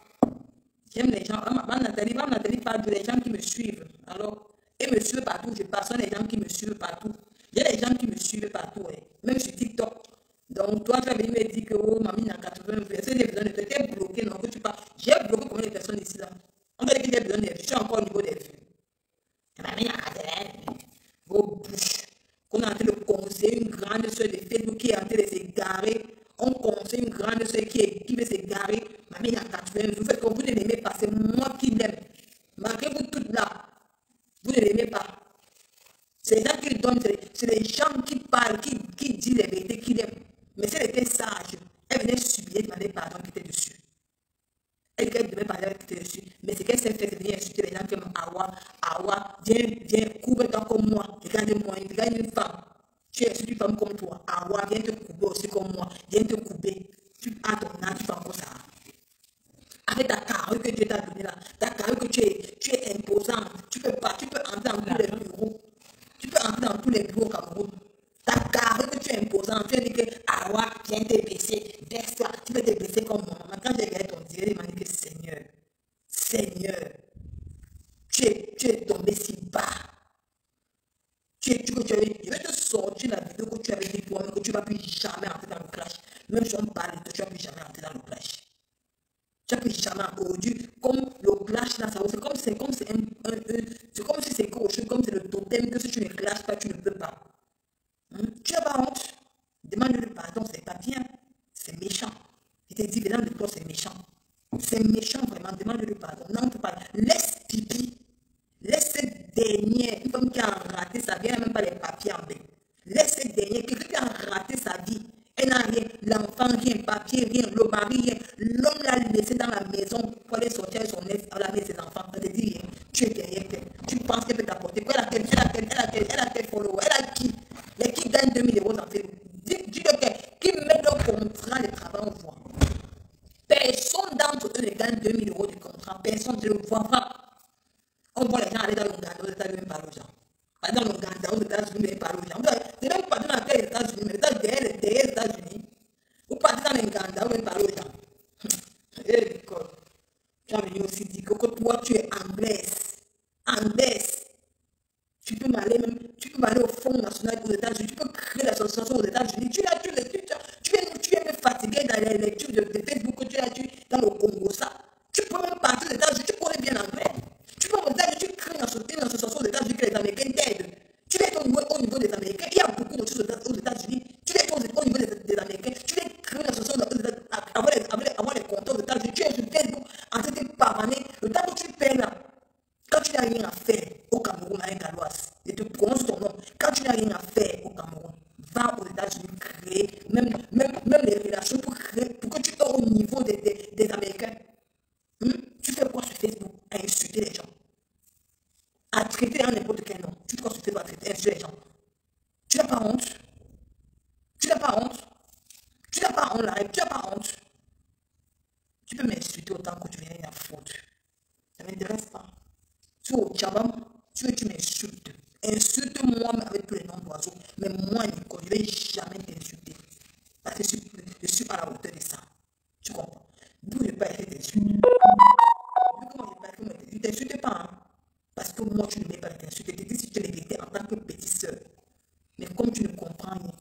J'aime les gens. Nathalie parle de les gens qui me suivent. Alors, ils me suivent partout. Je passe les gens qui me suivent partout. Il y a des gens qui me suivent partout, même sur TikTok. Donc, toi, tu vas venir me dire que oh, mamie a 80 vues. Est-ce que j'ai besoin de te t'es bloqué, non, que tu parles. J'ai bloqué combien de personnes ici, là? On va dire que j'ai besoin de vues. Je suis encore au niveau des vues. Mamie a 80 vues. Vos bouches. Qu'on est en train de conseiller une grande soeur de Facebook qui est en train de s'égarer. On conseille une grande soeur qui veut s'égarer. Mamie a 80 vues. Vous faites que vous ne l'aimez pas. C'est moi qui l'aime. Malgré vous toutes là, vous ne l'aimez pas. C'est les gens qui le donnent, c'est les gens qui parlent, qui disent les vérités qu'ils aiment. Mais si elle était sage, elle venait subir, demander pardon qui était dessus. Elle devait parler qui était dessus. Mais ce qu'elle s'est fait, c'est venir insulter les gens qui aiment Awa, viens, couvre-toi comme moi. Regarde-moi, regarde une femme. Tu es une femme comme toi. Awa, viens te couper aussi comme moi. Viens te couper. Tu as ton âge, tu fais encore ça. Avec ta carrure que Dieu t'a donnée là, ta carrure que tu es imposante. Tu peux entrer dans tous les bureaux. Tu peux entrer dans tous les bureaux au Cameroun. Ta carrure que tu es imposante, tu as dit que Awa, viens te baisser. Baisse-toi, tu peux te baisser comme moi. Quand j'ai regardé ton direct, il m'a dit que Seigneur, tu es tombé si bas. Je vais te sortir la vidéo que tu avais dit toi-même que tu ne vas plus jamais entrer dans le clash. Même si on parle de toi, tu ne vas plus jamais entrer dans le clash. Tu n'as plus jamais aujourd'hui, comme le clash là, c'est comme si c'est quelque chose, comme c'est le totem que si tu ne clashes pas, tu ne peux pas. Tu n'as pas honte. Demande-le pardon, c'est pas bien. C'est méchant. Il te dit, venant de toi, c'est méchant. C'est méchant vraiment, demande-le pardon. Non, tu pas. Laisse pipi. Laisse cette dernière, une femme qui a raté sa vie, elle n'a même pas les papiers en bain. Laisse cette dernière, quelqu'un qui a raté sa vie. Elle n'a rien, l'enfant rien, papier rien, le mari rien. L'homme l'a laissé dans la maison pour aller sortir avec son ex, elle a mis ses enfants. Elle te dit rien, tu es derrière elle. Tu penses qu'elle peut t'apporter. Elle a quel follower, elle a qui? Les qui gagnent 2000 € en Facebook. Dis-le qui met leur contrat de travail en voie. Personne d'entre eux ne gagne 2000 € de contrat. Personne ne le voit pas. On voit les gens aller dans l'Ouganda, aux États-Unis, même parler aux gens. Pas dans l'Ouganda, aux États-Unis, même parler aux gens. C'est même pas dans les États-Unis, mais derrière les États-Unis. Vous partez dans l'Ouganda, vous même parler aux gens. Eh, quoi. Tu as venu aussi dire que toi, tu es anglaise. Tu peux m'aller au Fonds national aux États-Unis, tu peux créer l'association aux États-Unis. Tu es même fatigué dans les lectures de Facebook que tu as dans le Congo, ça. Tu peux même partir aux États-Unis, tu connais bien l'anglais. Tu peux tu crées une association aux États-Unis que les Américains t'aident. Tu es au niveau des Américains. Il y a beaucoup de choses aux États-Unis. Tu es au niveau des Américains. Tu es créer une association avoir les comptes aux États-Unis. Tu es sur Facebook en train de pavaner. Le temps que tu paies là, quand tu n'as rien à faire au Cameroun avec Galoise, je te prononce ton nom, quand tu n'as rien à faire au Cameroun, va aux États-Unis créer, même les relations pour créer, pour que tu sois au niveau des Américains. Tu fais quoi sur Facebook? À insulter les gens, à traiter à n'importe quel nom. Tu fais quoi sur Facebook? À traiter, insulter les gens. Tu n'as pas honte? Tu n'as pas honte? Tu n'as pas honte là? Tu n'as pas honte? Tu peux m'insulter autant que tu viens à faute. Ça ne m'intéresse pas. Tu es au Tchabam, tu m'insultes. Insulte-moi avec tous les noms d'oiseaux. Mais moi, Nico, je ne vais jamais t'insulter. Parce que je suis à la hauteur de ça. Tu comprends? D'où je ne vais pas essayer t'insulter. Je ne t'insulte pas. Hein? Parce que moi, tu ne vais pas t'insulter. Je te dis si tu l'étais en tant que petite soeur. Mais comme tu ne comprends rien,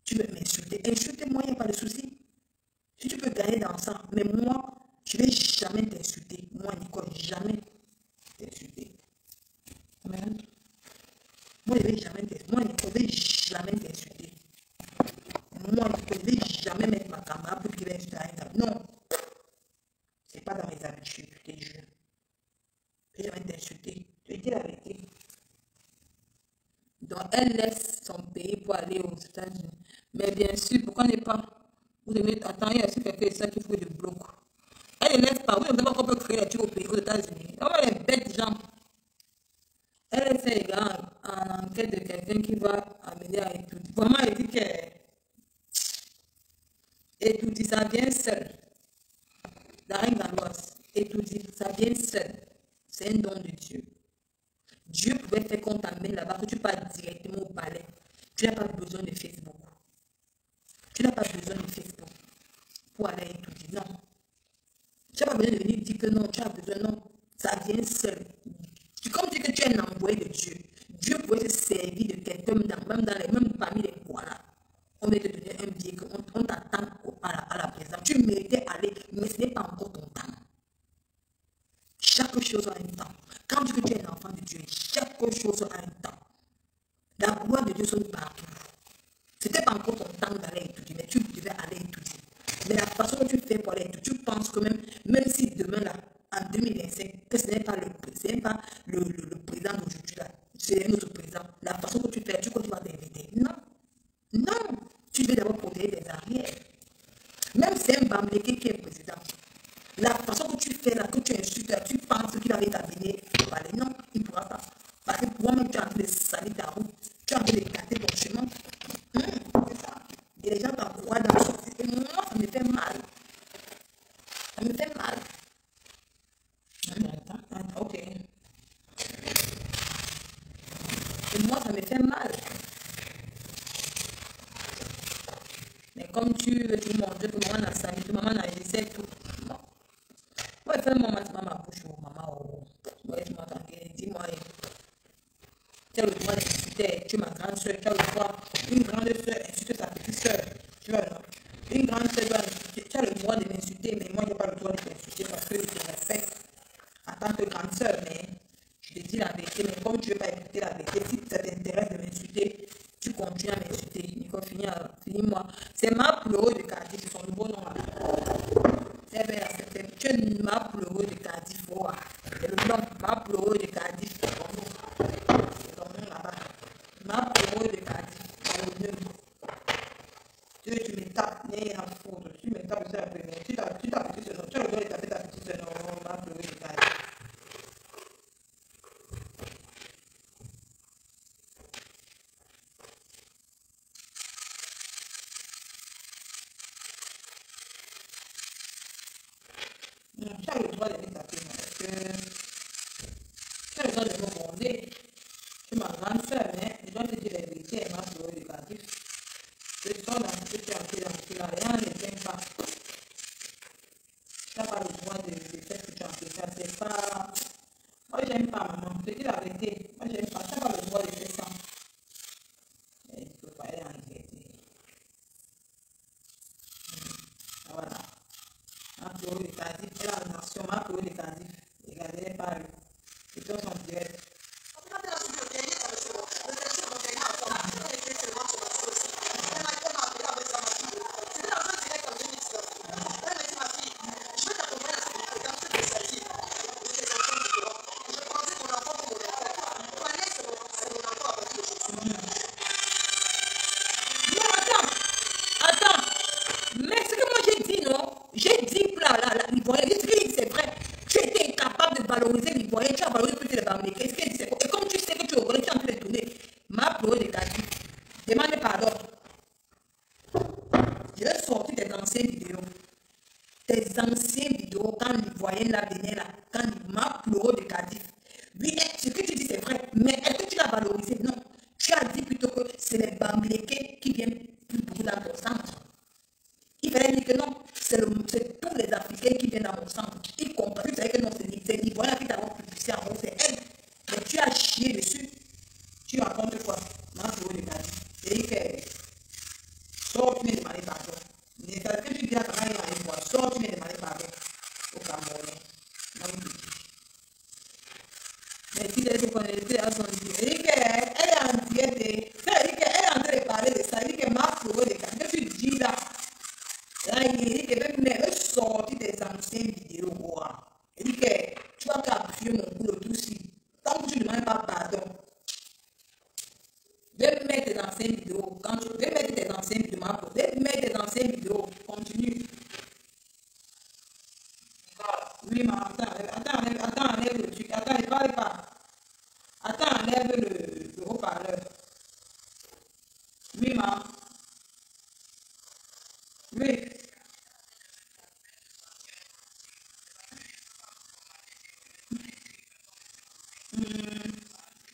tu veux m'insulter. Insulte-moi, il n'y a pas de souci. Si tu peux gagner dans ça, mais moi, je ne vais jamais t'insulter. Moi, Nicole, jamais t'insulter. Amen. Moi, je ne vais jamais t'insulter. Moi, Nicole, je ne vais jamais t'insulter. Moi, Nicole, je ne vais jamais mettre ma caméra pour qu'il insulte à un. Non. Ce n'est pas dans mes habitudes, je te jure. Je ne vais jamais t'insulter. Je te dis la vérité. Donc, elle laisse son pays pour aller aux États-Unis. Mais bien sûr, pourquoi ne pas? Vous devez attendre, il y a aussi quelqu'un ça qui faut de bloc. Elle ne laisse pas. Vous ne savez pas qu'on peut créer les trucs au pays, aux États-Unis. On va les bêtes gens. Elle fait également en enquête de quelqu'un qui va amener à étudier. Vraiment, elle dit que étudier, ça vient seul. La reine Galoise, étudier, ça vient seul. C'est un don de Dieu. Dieu pouvait faire qu'on t'amène là-bas, que tu pars directement au palais. Tu n'as pas besoin de Facebook. Tu n'as pas besoin de Facebook pour aller étudier. Non. Tu n'as pas besoin de venir dire que non, tu as besoin, non. Ça vient seul. Comme tu dis que tu es un envoyé de Dieu, Dieu pouvait se servir de quelqu'un, même parmi les voilà. On va te donner un billet, on t'attend à la présence. Tu méritais aller, mais ce n'est pas encore ton temps. Chaque chose a un temps. Quand tu dis que tu es un enfant de Dieu, chaque chose a un temps. La gloire de Dieu sonne partout. Ce n'était pas encore ton temps d'aller étudier, mais tu devais aller étudier. Mais la façon dont tu fais pour aller étudier, tu penses que même si demain, là, en 2025, que ce n'est pas le président d'aujourd'hui, là, c'est un autre président, la façon que tu fais, tu crois que tu vas t'inviter. Non. Non. Tu devais d'abord protéger tes arrières. Même si c'est un Bamléké qui est président, la façon que tu fais là, que tu insultes, tu penses qu'il va t'amener pour parler. Non, il ne pourra pas. Parce que toi-même, tu es en train de salir ta route, tu es en train de gâter ton chemin. C'est ça. Et les gens t'envoient dans le sens. Et moi, ça me fait mal. Ça me fait mal. Ok. Et moi, ça me fait mal. Mais comme tu veux tout montrer que maman a sali, que maman a essayé tout. Non. Ouais, fais-moi ma bouche, maman. Ouais, tu m'entends bien. Dis-moi. Tu as le droit d'insulter. Tu es ma grande soeur. Tu as le droit. Une grande soeur insulte sa petite soeur. Tu vois, non? Une grande soeur doit insulter. Tu as le droit de m'insulter, mais moi, je n'ai pas le droit de t'insulter parce que je te respecte en tant que grande soeur. Mais je te dis la vérité. Mais comme tu ne veux pas écouter la vérité, si ça t'intéresse de m'insulter, tu continues à m'insulter. Nico, finis-moi. C'est ma pleureuse de Cardiff, c'est son nouveau nom là. C'est bien accepté. Tu es ma pleureuse de Cardiff. C'est le nom, ma pleureuse de Cardiff. C'est ton nom là-bas. Ma pleureuse de Cardiff. C'est le nom. Tu me tapes, mais en faute. Tu me tapes sur la première. Tu tapes ce nom. Tu as le droit de taper ta petite soeur. Non, ma pleureuse de Cardiff. Tu as le droit de me taper, parce que tu as le droit de me gronder. Tu es ma grande soeur, mais je dois te dire la vérité, elle m'a pleuré du Cardiff. Je sors dans ce que tu as fait dans ce là, rien ne tient pas. Tu n'as pas le droit de faire ce que tu as fait. Ça, c'est pas. Moi, j'aime pas, maman. Je te dis la vérité. Moi, j'aime pas. Tu n'as pas le droit de faire ça. Mais il ne faut pas aller en vérité. Voilà. Ma pleureuse de Cardiff, elle a la nation, ma pleureuse de Cardiff. Regardez, elle parle. Et toi, son direct. bamblés. Qu'est-ce qu'elle dit? Et comme tu sais que tu es au volet, tu es en train de tourner. Ma pleuré de Kadi. Demande pardon. Je vais sortir des anciennes vidéos. Des anciennes vidéos quand il voyait la venir là. Quand il m'a pleuré de Kadi. Oui, ce que tu dis c'est vrai. Mais est-ce que tu l'as valorisé? Non. Tu as dit plutôt que c'est les bamblés qui viennent plus beaucoup dans ton centre. Il fallait dire que non, c'est tous les Africains qui viennent dans mon centre. Il comprend, tu savais que non, c'est l'Ivoirien qui t'a publicité en haut, c'est elle. Mais tu as chié dessus. Tu racontes quoi? Moi, je veux les gars. Et que sors, tu m'es demandé pardon. Mais c'est ce que tu dis à ta mère, il va sors, tu m'es demandé pardon. Au Cameroun. Non, mais si elle se connectait à son Dieu, elle est en diète. Elle est en train de parler de ça. Elle dit que ma fleur de gars. Qu'est-ce que tu dis là? Là, il dit que même sortir des anciennes vidéos. Il dit que tu vas capturer mon boulot tout aussi. Tant que tu ne demandes pas pardon. Je vais mettre tes anciennes vidéos. Quand tu vais mettre tes anciennes vidéos, je vais mettre tes anciennes vidéos. Continue. Oui, mais attends, enlève le truc. Attends, ne parle pas. Attends, enlève le haut-parleur. Oui, ma. Oui.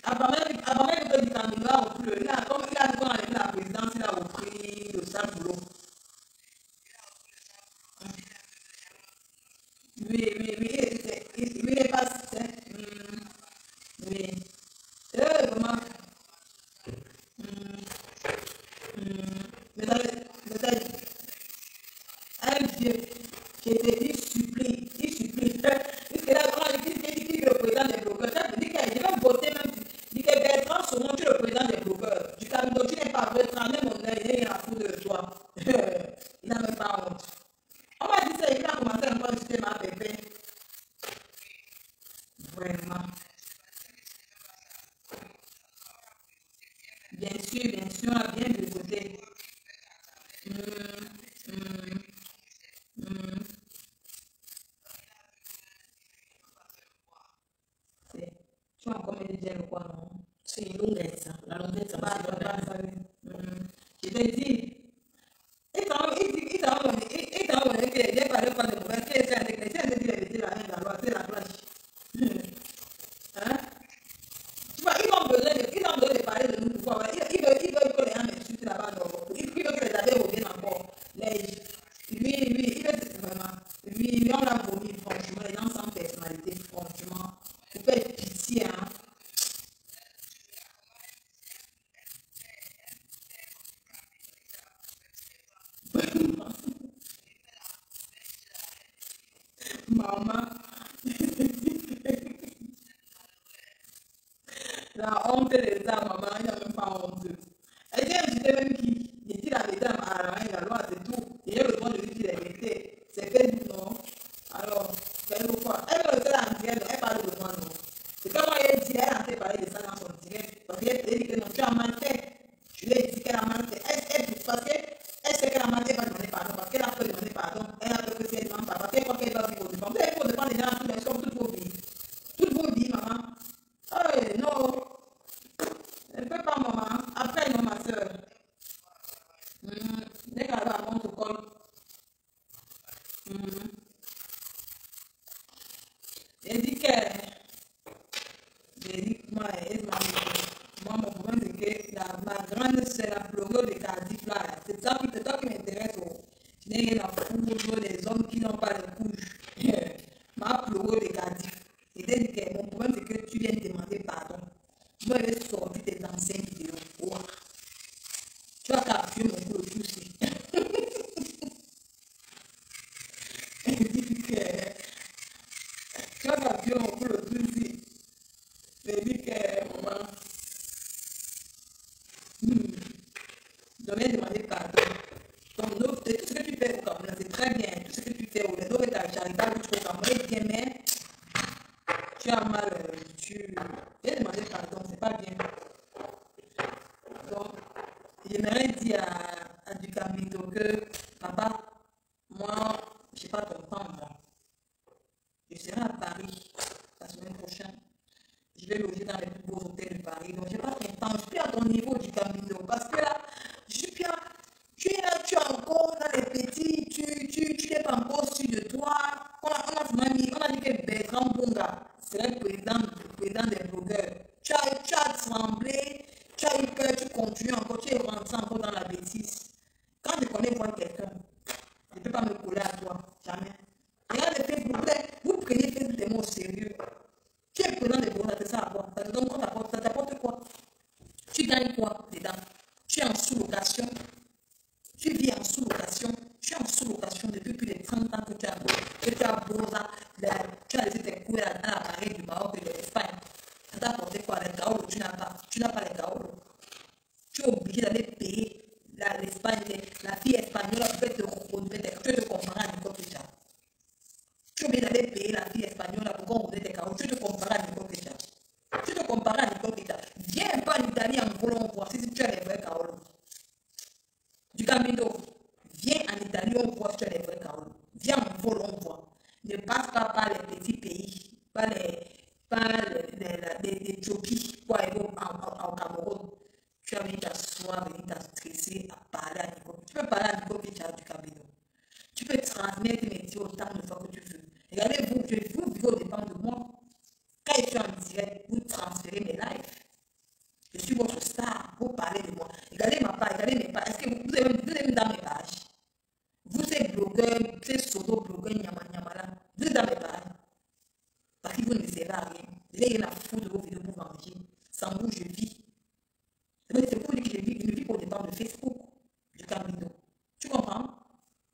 Avant même que du candidat au plus, comme il a enlevé la présidence, il a repris le sale boulot. Oui, il n'est pas. Oui. Comment? Mais dans le. Un vieux qui était, il supplie. Puisque là, quand il dit que le président des bloqueurs, ça veut dire que je vais voter même. Il dit que Bertrand, souvent, tu es le président des bloqueurs. Du Cameroun, tu n'es pas Bertrand, même mon œil, il n'y a rien à foutre de toi. Il n'a même pas honte. On m'a dit ça, il a commencé à me discuter ma pépé. Vraiment. Bien sûr, bien de côté. Tu vas encore me dire quoi, non? Sì, lunghezza, la lunghezza non si dovrebbe. Je te dis, il t'a envoyé que j'ai parlé pas de nouvelles, que c'est un décret, c'est de dire la loi, c'est la cloche. Hein? Tu vois, ils ont besoin de parler de nous pourquoi. Ils veulent que les gens m'insultent là-bas, ils veulent que les abeilles reviennent encore. Lui, il veut vraiment. Lui, on l'a vomi, franchement, les gens sans personnalité, franchement. Vous faites pitié, hein. Maman, la honte de ça, maman, il n'a même pas honte. Elle dit, je sais même qui. Il dit la vérité à la loi, c'est tout. Et j'ai le droit de lui dire la vérité. C'est fait, non? Alors, quelle fois? Elle me le fait en direct, elle parle de moi, non? C'est comme moi, elle dit, elle a fait parler de ça dans son direct. Parce qu'elle dit que non, tu as mal fait. Je lui ai dit qu'elle a mal fait. Parce qu'elle sait qu'elle a mal fait, elle va demander pardon. Parce qu'elle a peur de demander pardon. Elle a peur que si elle demande pardon. Parce qu'elle croit qu'elle va vivre au devant. Mais il faut défendre les gens, tout les comme toute vos vies. Toute vos vies, maman. Ah oui, non. Elle ne peut pas, maman. Après, non, ma soeur. Dès qu'elle va à mon col. Elle dit que. J'ai dit, moi, mon problème, c'est que ma grande, c'est la pleureuse de Cardiff là. C'est ça toi qui m'intéresse. Je n'ai rien à foutre des hommes qui n'ont pas de couche. Ma pleureuse de Cardiff. Et elle dit que mon problème, c'est que tu viens de demander pardon. Moi, je vais sortir tes anciennes vidéos. Wow. Tu vas capturer mon boulot tout aussi. Elle dit que tu vas capturer mon boulot tout aussi. Elle dit que maman, je vais demander pardon. Donc, tout ce que tu fais au Cameroun, c'est très bien. Tout ce que tu fais au Cameroun, charitable, tu fais au Cameroun, est bien, mais tu as mal. J'ai demandé pardon, c'est pas bien. Donc, j'aimerais dire à Ducamito que, papa, moi, je n'ai pas ton temps, moi. Je serai à Paris la semaine prochaine. Je logé dans les plus beaux hôtels de Paris. Donc, j'ai pas ton temps. Je suis plus à ton niveau du Camino. Parce que là, je suis plus à... Tu es encore dans les petits, tu n'es pas encore sûr de toi. On a dit que Bertrand Bonga serait le président des blogueurs. Tu as tremblé, tu as eu peur, tu continues encore, tu es rentré encore dans la bêtise. Quand je connais voir quelqu'un, je ne peux pas me coller à toi, jamais. Regardez Facebook, vous prenez Facebook des mots au sérieux. Tu es président des blogueurs, ça à quoi? Ça te donne quoi? Ça t'apporte quoi? Tu gagnes quoi dedans? Tu es en sous-location. Tu vis en sous-location. Tu es en sous-location depuis plus de 30 ans que tu as Boza, tu as laissé tes couilles dans l'appareil du Maroc et de l'Espagne. Ça t'a apporté quoi? Les gaolos, tu n'as pas. Tu n'as pas les gaolos. Tu es obligé d'aller payer l'Espagne, la fille espagnole, tu peux te comparer à Nicole Picha. Tu es obligé d'aller payer la fille espagnole pour qu'on tes gaolos. Tu te compares à Nicole Picha. Tu te compares à Nicole Picha. Viens pas en Italie en volant voir si tu as les vrais gaolos. Du Camino, viens en Italie, on voit si tu as les vrais gaolos. Viens en vol, on voit. Ne passe pas par les petits pays, par les Éthiopies pour aller au Cameroun. Tu as envie t'asseoir, venir t'stresser, à parler à Nico. Tu peux parler à Nico Picha du Camino. Tu peux transmettre mes métiers autant de fois que tu veux. Regardez-vous, vous vivez au dépend de moi. Quand je suis en direct, vous transférez mes lives. Je suis votre star, vous parlez de moi. Regardez ma page, regardez mes pages. Est-ce que vous êtes dans mes pages? Vous êtes blogueur, vous êtes sodo-blogueur, nyamala. Vous êtes dans mes pages. Parce que vous ne servez à rien. Vous n'avez rien à foutre de vos vidéos pour manger. Sans vous, je vis. C'est pour dire que je ne vis pas au départ de Facebook, du Camino. Tu comprends?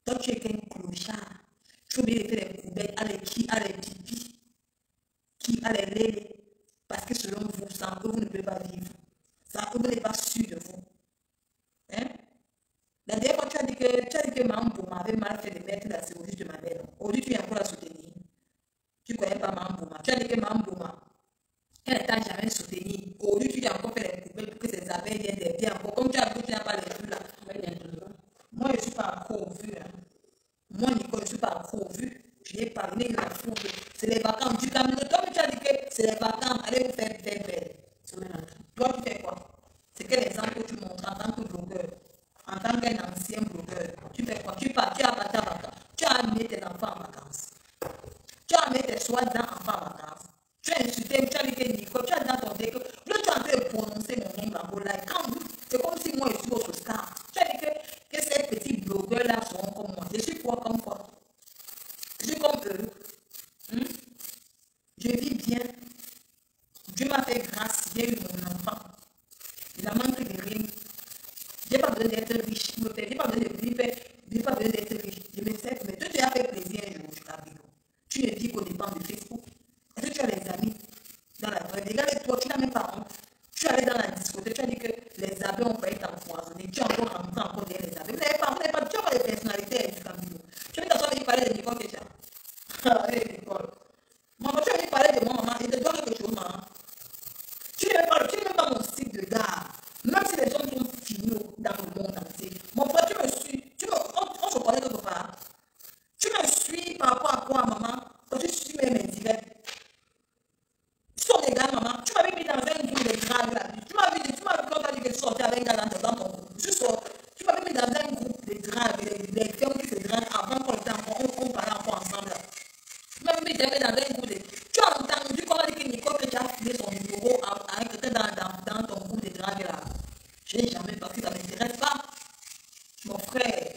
Toi, tu es qu'un clochard. Tu es obligé de faire les poubelles à les pipi, qui à les lélés. Parce que selon vous, sans eux, vous ne pouvez pas vivre. Sans eux, vous n'êtes pas sûr de vous. Hein? La dernière fois, tu as dit que Mambo m'avait mal fait de mettre la chirurgie de ma belle. Aujourd'hui, tu viens pour la soutenir. Tu ne connais pas Mambo. Tu as dit que Mambo, elle ne t'a jamais soutenu. Aujourd'hui, tu viens encore faire les poubelles pour que ces abeilles viennent des pieds encore. Comme tu as dit, tu n'as pas les vues là. Moi, je ne suis pas encore vu. Hein. Moi, Nicole, je ne suis pas encore vu. Je n'ai pas venu la foule. C'est les vacances du Camino. Toi, tu as dit que c'est les vacances. Allez vous faire belle. Toi, tu fais quoi? C'est quel exemple que tu montres en tant que blogueur? En tant qu'un ancien blogueur. Tu fais quoi? Tu as parti en vacances. Tu as amené tes enfants en vacances. Tu as amené tes soi-disant enfants en vacances. Tu as insulté, tu as dit que Nicole, tu as dans ton décor. Là, tu es en train de prononcer mon nom dans vos lives. C'est comme si moi, je suis votre star. Tu as dit que ces petits blogueurs-là seront comme moi. Je suis quoi comme quoi? Je suis comme eux. Je vis bien. Dieu m'a fait grâce. J'ai eu mon enfant. Il a manqué de rien. Je n'ai pas besoin d'être riche. Je n'ai pas besoin d'être riche. Je me sais, mais toi, tu as fait plaisir un jour, tu ne vis qu'au dépend de Facebook. Est-ce que tu as des amis dans la vraie vie? Regarde-toi, tu n'as même pas honte. Tu es allé dans la discothèque, tu as dit que les abeilles ont failli t'empoisonner. Tu as encore rentré encore derrière les abeilles. Vous n'avez pas, tu n'as pas de personnalité du Camino. Tu as vu t'asseoir et parler de Nicole Picha. Allez, Nicole. Maman, tu as envie parler de moi, maman. Je te dois quelque chose, maman. Tu n'es même pas mon style de gars. Même si les hommes sont finis dans le monde entier. Mon frère, tu me suis. On se connaît quelque part. Tu me suis par rapport à quoi, maman? Quand tu suis même indirect. Ils sont des gars, maman. Tu m'avais mis dans un groupe de drague là. Tu m'avais dit quand tu as dit que tu sortais avec un gars dans ton groupe. Tu m'avais mis dans un groupe de drague, les femmes qui se draguent avant qu'on était encore, on parlait encore ensemble là. Tu m'avais mis dans un groupe de. Tu as entendu qu'on a dit que Nicole Picha a filé son numéro à quelqu'un dans ton groupe de drague là. Je n'ai jamais parce que ça ne m'intéresse pas. Mon frère.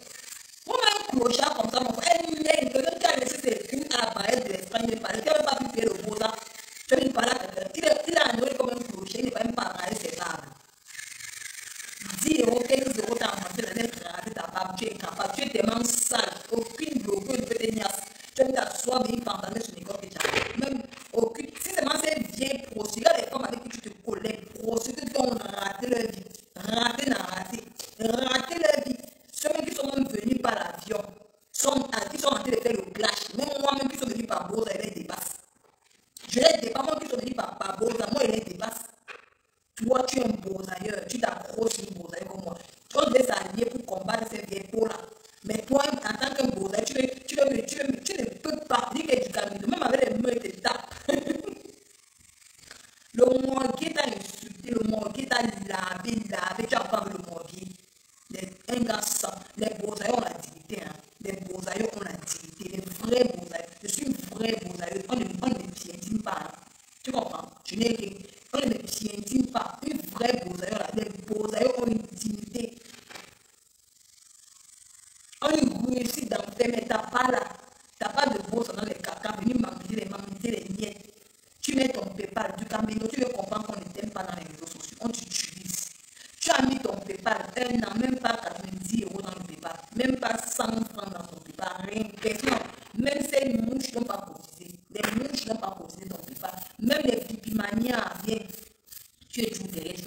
Moi-même, clochard comme ça, mon frère, quelqu'un qui a laissé ses filles à la barrière de l'Espagne, il ne parlait, qui n'avait pas pu payer le beau là. Je ne parlais à quelqu'un. Il a annulé comme un clocher, il n'est pas même pas arrêté ses tables. 10 euros, 15 euros, tu as avancé la lettre, ta barbe, tu es incapable, tu es tellement sale, aucune blogueuse ne peut te niasse. Tu vas t'asseoir, venir pantaner sur Nicole Picha. Même aucune. Si seulement c'est vieille prostituée, les femmes avec qui tu te collais, prostituées qui ont raté leur vie. Raté leur vie. Ceux qui sont même venus par l'avion, qui sont en train de faire le clash. Même moi-même qui sont venus par Boza, elle les dépasse. Je les dépasse, moi qui sont venus par Boza, moi elle les dépasse. Toi, tu es un bozailleur, tu t'accroches sur une bozaille comme moi. On devait s'allier pour combattre ces vieilles peaux-là. Mais toi, en tant qu'un bozaille, tu ne peux pas dire que tu Camino. Même avec les mains, tu tapes. Le morguier t'a insulté, le morguier t'a lavé, tu as pas vu le morguier. Un gars sans, les bosailles ont la dignité, hein. Les bosailles ont la dignité, les vrais bosailles. Je suis une vraie bosaille, on ne me piétine pas, hein. Tu comprends? On ne me piétine pas, une vraie bosaille, les bosailles ont une dignité. On réussit d'en faire, mais t'as pas de bosse dans les caca, venir m'amener les miettes. Tu mets ton PayPal, du Camino, tu veux comprendre qu'on ne t'aime pas dans les réseaux sociaux, on t'utilise. Tu as mis ton PayPal, un an, même pas 90 € dans le PayPal, même pas 100 francs dans ton PayPal, rien, personne. Même ces mouches n'ont pas cotisé, les mouches n'ont pas cotisé dans ton PayPal, même les pipimanias viennent. Tu es toujours derrière, tu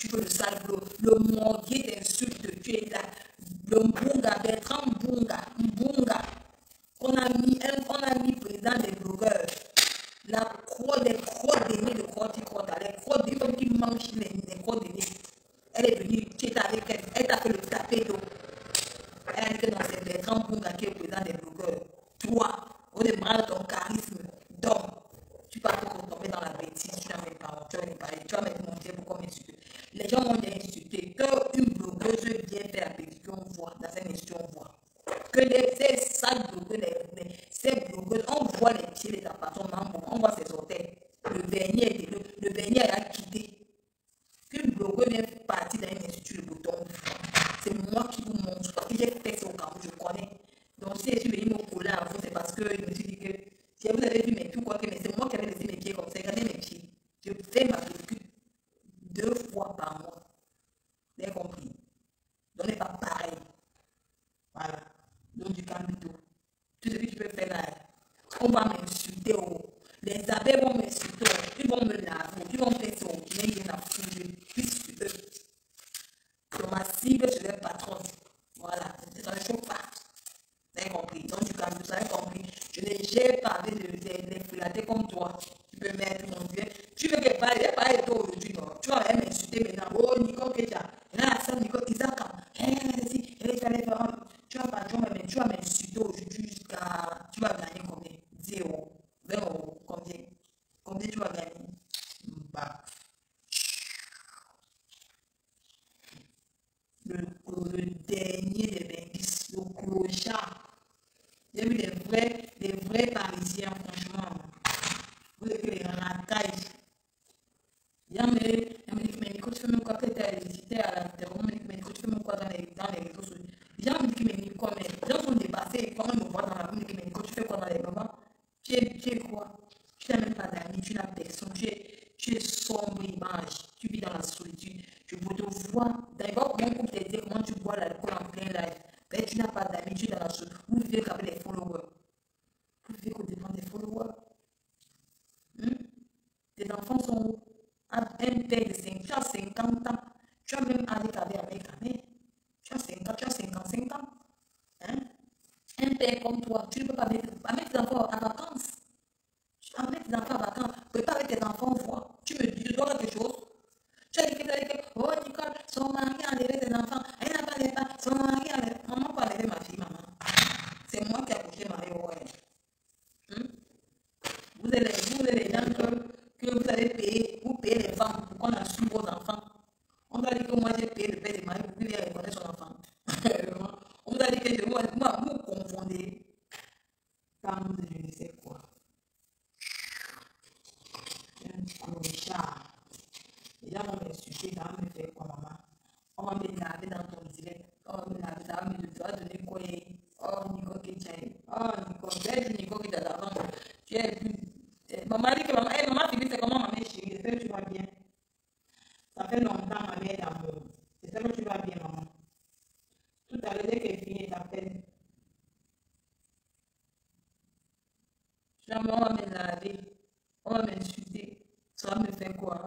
fais le sale boulot, le morguier t'insulte, tu es là, le Mbunga, Bertrand Mbunga, on a mis président des blogueurs, la croix des croix d'aînés de Croix-Ticota, les croix d'aînés comme qui mangent les croix d'aînés. Elle est venue, tu es avec elle t'a fait le tapé d'eau. Elle a dit que non, c'est Bertrand Mbunga qui est président des blogueurs. Toi, on demande ton charisme, donc, tu vas te retomber dans la bêtise, tu n'as même pas, tu vas mettre mon Dieu pour qu'on m'insulte. Les gens m'ont déjà insulté, qu'une blogueuse vient faire la pédicure, on voit, dans cette émission, on voit. Que ces sales blogueuses, ces blogueuses, on voit les pieds de ta patronne, on voit ses orteils. Le vernier a quitté. Qu'une blogueuse vient partir dans un institut, le bouton, c'est moi qui vous montre, parce que j'ai fait ça au Cameroun, je connais. Donc si je suis venu me coller à vous, c'est parce que je me suis dit que si vous avez vu mes pieds, quoi, mais c'est moi qui avais laissé mes pieds comme ça, regardez mes pieds. Je fais ma pédicure 2 fois par mois. Vous avez compris? Donc n'est pas pareil. Voilà. Donc du calme tout. Tout ce que tu peux faire là, on va m'insulter. Les abeilles vont m'insulter. Ils vont me laver. Ils vont me faire son qui n'est rien à foutre. Puisque eux, sur ma cible, je vais patronne. Voilà. Ça ne chauffe pas. Vous avez compris? Donc du calme, vous avez compris? Je n'ai jamais parlé de frilater comme toi. Tu peux mettre mon Dieu. Tu veux que je parle de toi aujourd'hui, non? Tu vas m'insulter maintenant. Oh, Nico Kecha. Et là, ça, Nico, Isaac. Tu vas m'insulter aujourd'hui jusqu'à. Tu vas gagner combien? 0. 20 €. Combien? Combien tu vas gagner? Bah. Le dernier des bénéfices, le clochard. J'ai vu les vrais Parisiens, franchement. Vous avez les racailles. Il y a mais Nico, tu fais même quoi que tu as hésité à l'interrompre, mais Nico, tu fais même quoi dans les réseaux sociaux. Les gens me disent que mais Nico, mais les gens sont dépassés, quand ils me voient dans la rue, mais Nico, tu fais quoi dans les moments? Tu es quoi? Tu n'as même pas d'amis, tu n'as personne, tu es sombre image, tu vis dans la solitude. Je peux te voir, d'abord, comment pour te dire comment tu bois l'alcool en plein live. Ben, tu n'as pas d'amis, tu es dans la solitude. Vous vivez qu'avec les followers. Vous vivez qu'au dépend des followers. Tes enfants sont où? Un père de 5, tu as 50 ans. Tu as même avec Amé. Tu as 50, tu as 55 ans. Hein? Un père comme toi, tu ne peux pas mettre tes enfants à vacances. Tu vas mettre tes enfants à vacances. Prépare tes enfants voir. Tu me dis, je dois quelque chose. Tu as dit que, oh Nicole, son mari a enlevé tes enfants. Elle n'a pas enlevé pas. Son mari a enlevé. Maman peut enlever ma fille, maman. C'est moi qui ai accouché Marie, ouais. Vous êtes les gens que vous avez payé, vous payez les femmes pour qu'on assume vos enfants. On doit dire que moi j'ai payé le père de Marie pour qu'il vienne reconnaître son enfant. On vous a dit que moi vous confondez. Comme je ne sais quoi. Un clochard. Les gens vont m'insulter, ça va me faire quoi, maman? On va me laver dans ton direct. On va me laver, ça va me donner quoi? Oh, Nico Ketchaï. Oh, Nico, j'ai dit Nico Ketchaï d'avant. Tu es plus. Maman dit que maman, maman Philippe, c'est comment maman chérie? J'espère que tu vas bien. Ça fait longtemps, ma mère d'amour. J'espère que tu vas bien, maman. Tout à l'heure, dès qu'elle finit, elle t'appelle. On va me laver. On va m'insulter. Ça va me faire quoi?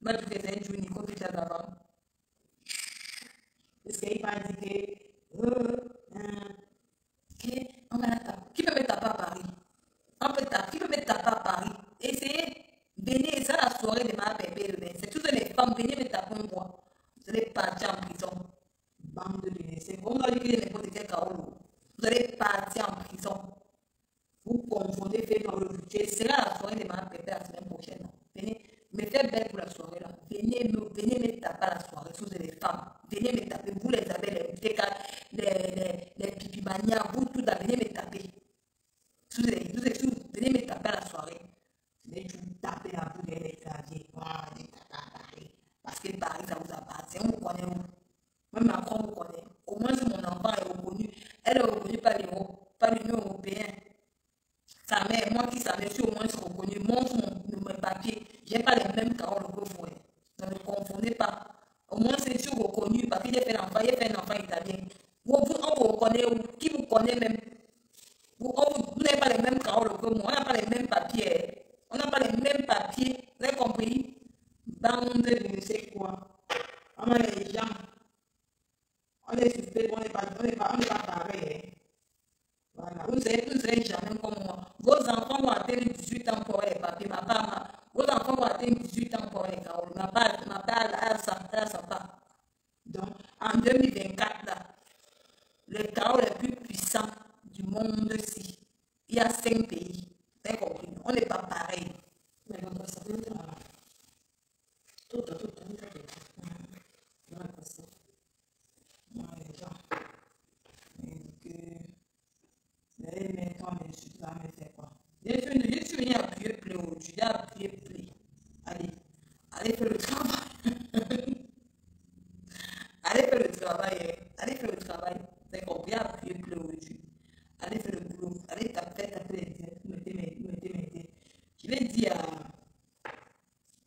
Moi, tu fais ça, tu Nico Ketchaï d'avant. Parce qu'il m'a dit qui peut mettre ta part à Paris? Qui peut mettre ta part à Paris? Essayez, venez, c'est la soirée de ma bébé le 27. Toutes les femmes, venez me taper un bois. Vous allez partir en prison. Bande de laissés. On va dire que n'importe quel Carolo. Vous allez partir en prison. Vous confondez fait dans le budget. C'est la soirée de ma bébé la semaine prochaine. Venez. venez me taper à la soirée, si vous êtes les femmes. Venez me taper, vous les avez, les pipimanias, vous tous là, venez me taper. Si vous venez me taper à la soirée. Venez tout taper la boue des claviers. Parce que Paris, ça vous appartient. On vous connaît où? Même Macron vous connaît. Au moins, si mon enfant est reconnu, elle est reconnue par l'Union européenne. Sa mère, moi qui savais, je suis au moins reconnue. Montre mes papiers. Je n'ai pas les mêmes paroles que vous. Ne me confondez pas. Au moins, c'est sûr reconnu parce qu'il a fait l'enfant, italien. On vous reconnaît où? Qui vous connaît même? Vous n'avez pas les mêmes paroles que moi. On n'a pas les mêmes papiers. On n'a pas les mêmes papiers. Vous avez compris? Bande de je ne sais quoi. On a les gens. On est suspect, on n'est pas pareil. Voilà. Vous ne serez jamais comme moi. Vos enfants vont atteindre 18 ans pour les papiers. Vos enfants vont atteindre 18 ans pour les paroles. Ma part, elle s'en pas. Donc, en 2024, là, le chaos le plus puissant du monde-ci, il y a 5 pays. Vous avez compris? On n'est pas pareil. Mais bon, ça peut être tout. Les gens. Mais quand je suis là, mais c'est quoi? Je suis venu appuyer play aujourd'hui. J'ai appuyé play. Allez faire le travail. Allez faire le travail. C'est compris, appuyer play aujourd'hui. Allez faire le boulot. Allez taper mettez. Je vais dire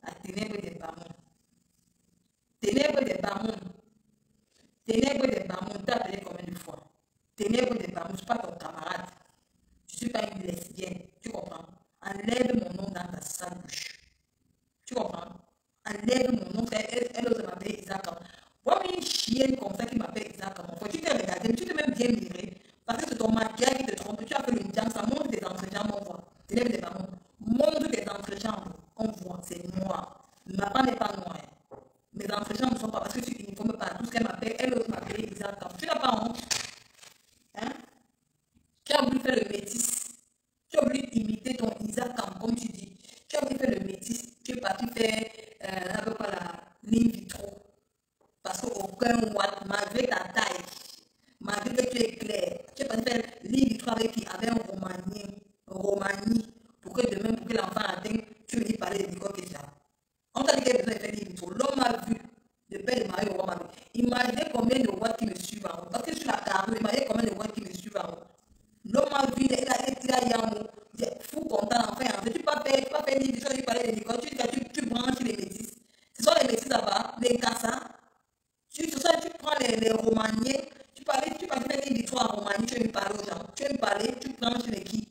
à Ténèbres des Barmons. Ténèbres des Barmons, t'as appelé combien de fois? Ténèbres des Barmons, je ne suis pas ton camarade. Je ne suis pas une lesbienne. Tu comprends? Enlève mon nom dans ta sale bouche. Tu comprends? Enlève mon nom. Elle ose m'appeler Isaac. Moi, une chienne comme ça qui m'appelle Isaac. Tu t'es regardé, tu t'es même bien miré. Parce que c'est ton maquillage qui te trompe. Tu as fait une jambe, ça montre tes entrejambes, on voit. Ténèbres des Barmons. Montre tes entrejambes, on voit. C'est noir. Ma femme n'est pas noire. Mes entrejambes ne sont pas parce que tu n'informes pas tout ce qu'elle m'appelle. Elle ose m'appeler Isaac. Tu n'as pas honte? Hein? Tu as voulu faire le métis. Tu as voulu imiter ton Isaac, comme tu dis. Tu as voulu faire le métis. Tu es parti faire la ligne vitro. Parce qu'aucun watt, malgré ta taille, malgré que tu es clair, tu es parti faire ligne vitro avec qui? Avec un Romani. Pour que demain, pour que l'enfant atteigne, tu lui parler de quoi que tu as. On t'a dit qu'il y a besoin de faire ligne vitro. L'homme a vu. Le père de Marie au roi. Imaginez combien de watts qui me suivent en haut. Parce que je suis la carrure, imaginez combien de watts qui me suivent en haut. L'homme a vu, il a Yamou. Fou content, enfin. Tu peux pas faire ni des choses, tu parlais de Nicole, tu branches les métis. Ce sont les métis là-bas, les Kassa. Tu prends les Romaniens, tu parles faire une victoire en Roumanie, tu veux me parler aux gens. Tu veux me parler, tu branches les qui?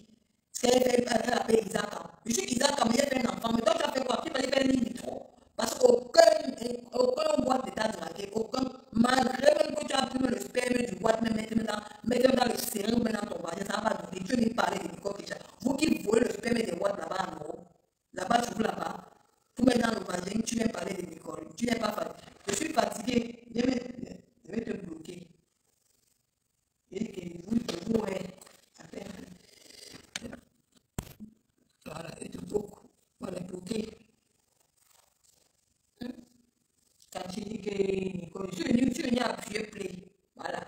Elle appelle Isaac. Je suis Isaac, mais il a fait un enfant. Mais toi, tu as fait quoi? Tu parlais faire une victoire. Parce qu'aucun boîte de ta dragué, aucun, malgré même que tu as pris le sperme du boîte, mettez-le dans le sérum, dans ton vagin, ça va pas donner. Tu veux me parler de Nicole Kecha. Vous qui volez le sperme des boîtes là-bas en euros, là-bas, tu vous là-bas, pour mettre dans le vagin, tu viens parler de Nicole. Tu n'es pas fatigué. Je suis fatigué. Je vais te bloquer. Et que vous, voilà, et tout beaucoup. Voilà, bloqué. Quand tu dis que Nicole, je suis venu appuyer play. Voilà.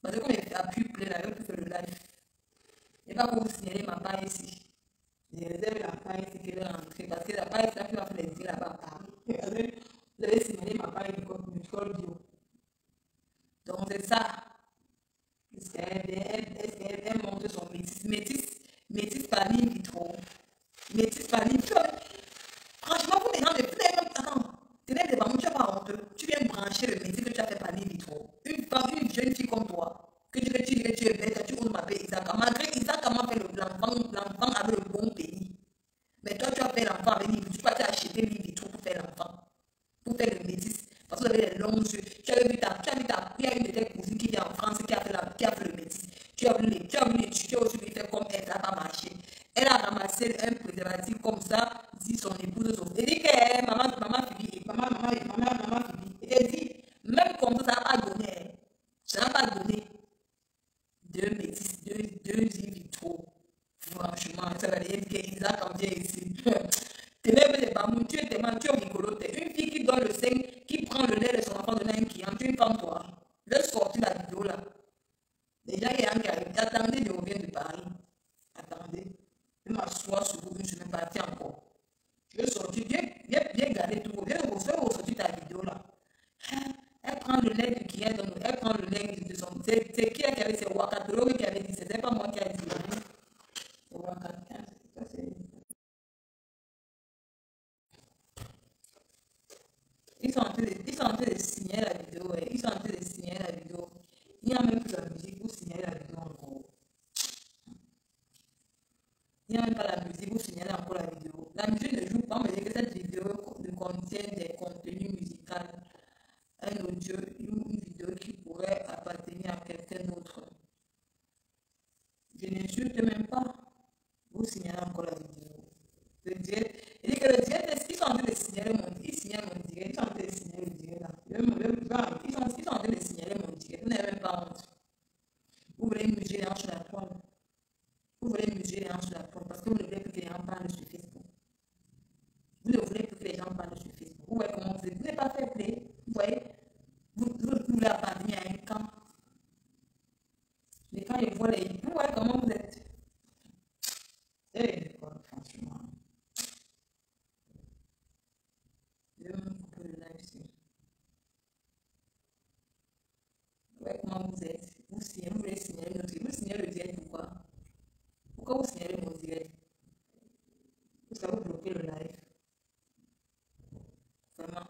Parce que quand j'ai appuyé play, là, je peux faire le live. Et pas pour vous signaler ma page ici. J'ai réservé la page ici qui est rentrée. Parce que la page là qui va faire les yeux là-bas à Paris. Vous avez signalé ma page Nicole Bio. Donc c'est ça. Est-ce qu'elle montre son métis par ligne vitro. Métis par ligne. Franchement, vous les gens, tu n'es pas honte. Tu viens brancher le métier que tu as fait par ligne vitro. Une jeune fille comme toi, que tu es bête, tu oses m'appeler Isaac. Malgré Isaac, comment fait l'enfant avec le bon pays. Mais toi, tu as fait l'enfant avec ligne vitro. Tu vas acheter ligne vitro pour faire l'enfant. Pour faire le métis. Parce que vous avez les longs yeux. Tu as vu il y a une de tes cousines qui vient en France qui a fait le métis. Tu as voulu l'étudier aussi, lui faire comme elle, ça n'a pas marché. Elle a ramassé un préservatif comme ça, dit son épouse. Elle dit que maman Fibi. Elle dit, même comme ça n'a pas donné. Ça n'a pas donné. Deux métis, deux vitro. Franchement, ça va dire que Isaac en vient ici. Tu es rigolo. Une fille qui toi le sein, qui prend le lait de son enfant de un client, tu es une femme toi. Laisse sortir la vidéo là. Déjà, il y a un qui arrive. Attendez, je reviens de Paris. Attendez. Je m'assois sur vous, je suis partie encore. Je vais sortir, viens garder tout. Viens ressortir ta vidéo là. Elle prend le lait du client, elle prend le lait de son. C'est qui avait ses Wakatoro qui avait dit, c'est pas moi qui a dit. C'est Wakatoro. Ils sont en train de signer la vidéo. Ils sont en train de signer la vidéo. Il n'y a même plus la musique pour signer la vidéo encore. Il n'y a même pas la musique pour signaler encore la vidéo. La musique ne joue pas, mais que cette vidéo contient des contenus musicaux, un audio, une vidéo qui pourrait appartenir à quelqu'un d'autre. Je n'insulte même pas. Vous signalez encore la vidéo. Le direct, il dit que le direct, ils sont en train de signaler ils signalent mon direct, ils sont en train de signaler le direct là. Ils sont en train de signaler mon direct, vous n'avez même pas honte. Vous voulez muser les hanches sur la toile. Vous voulez muser les hanches sur la toile parce que vous ne voulez plus que les gens parlent sur Facebook. Vous ne voulez plus que les gens parlent sur Facebook. Vous voyez comment vous êtes. Vous n'êtes pas fait play. Vous voyez, vous voulez appartenir à un camp. Les camps, ils voient les. Vous voyez comment vous êtes. Eh, quoi, franchement. Je vais même couper le live ici. Vous voyez comment vous êtes. Vous voulez signaler notre direct. Vous signalez le direct pourquoi? Pourquoi vous signalez mon direct? Vous savez bloquer le live. Vraiment.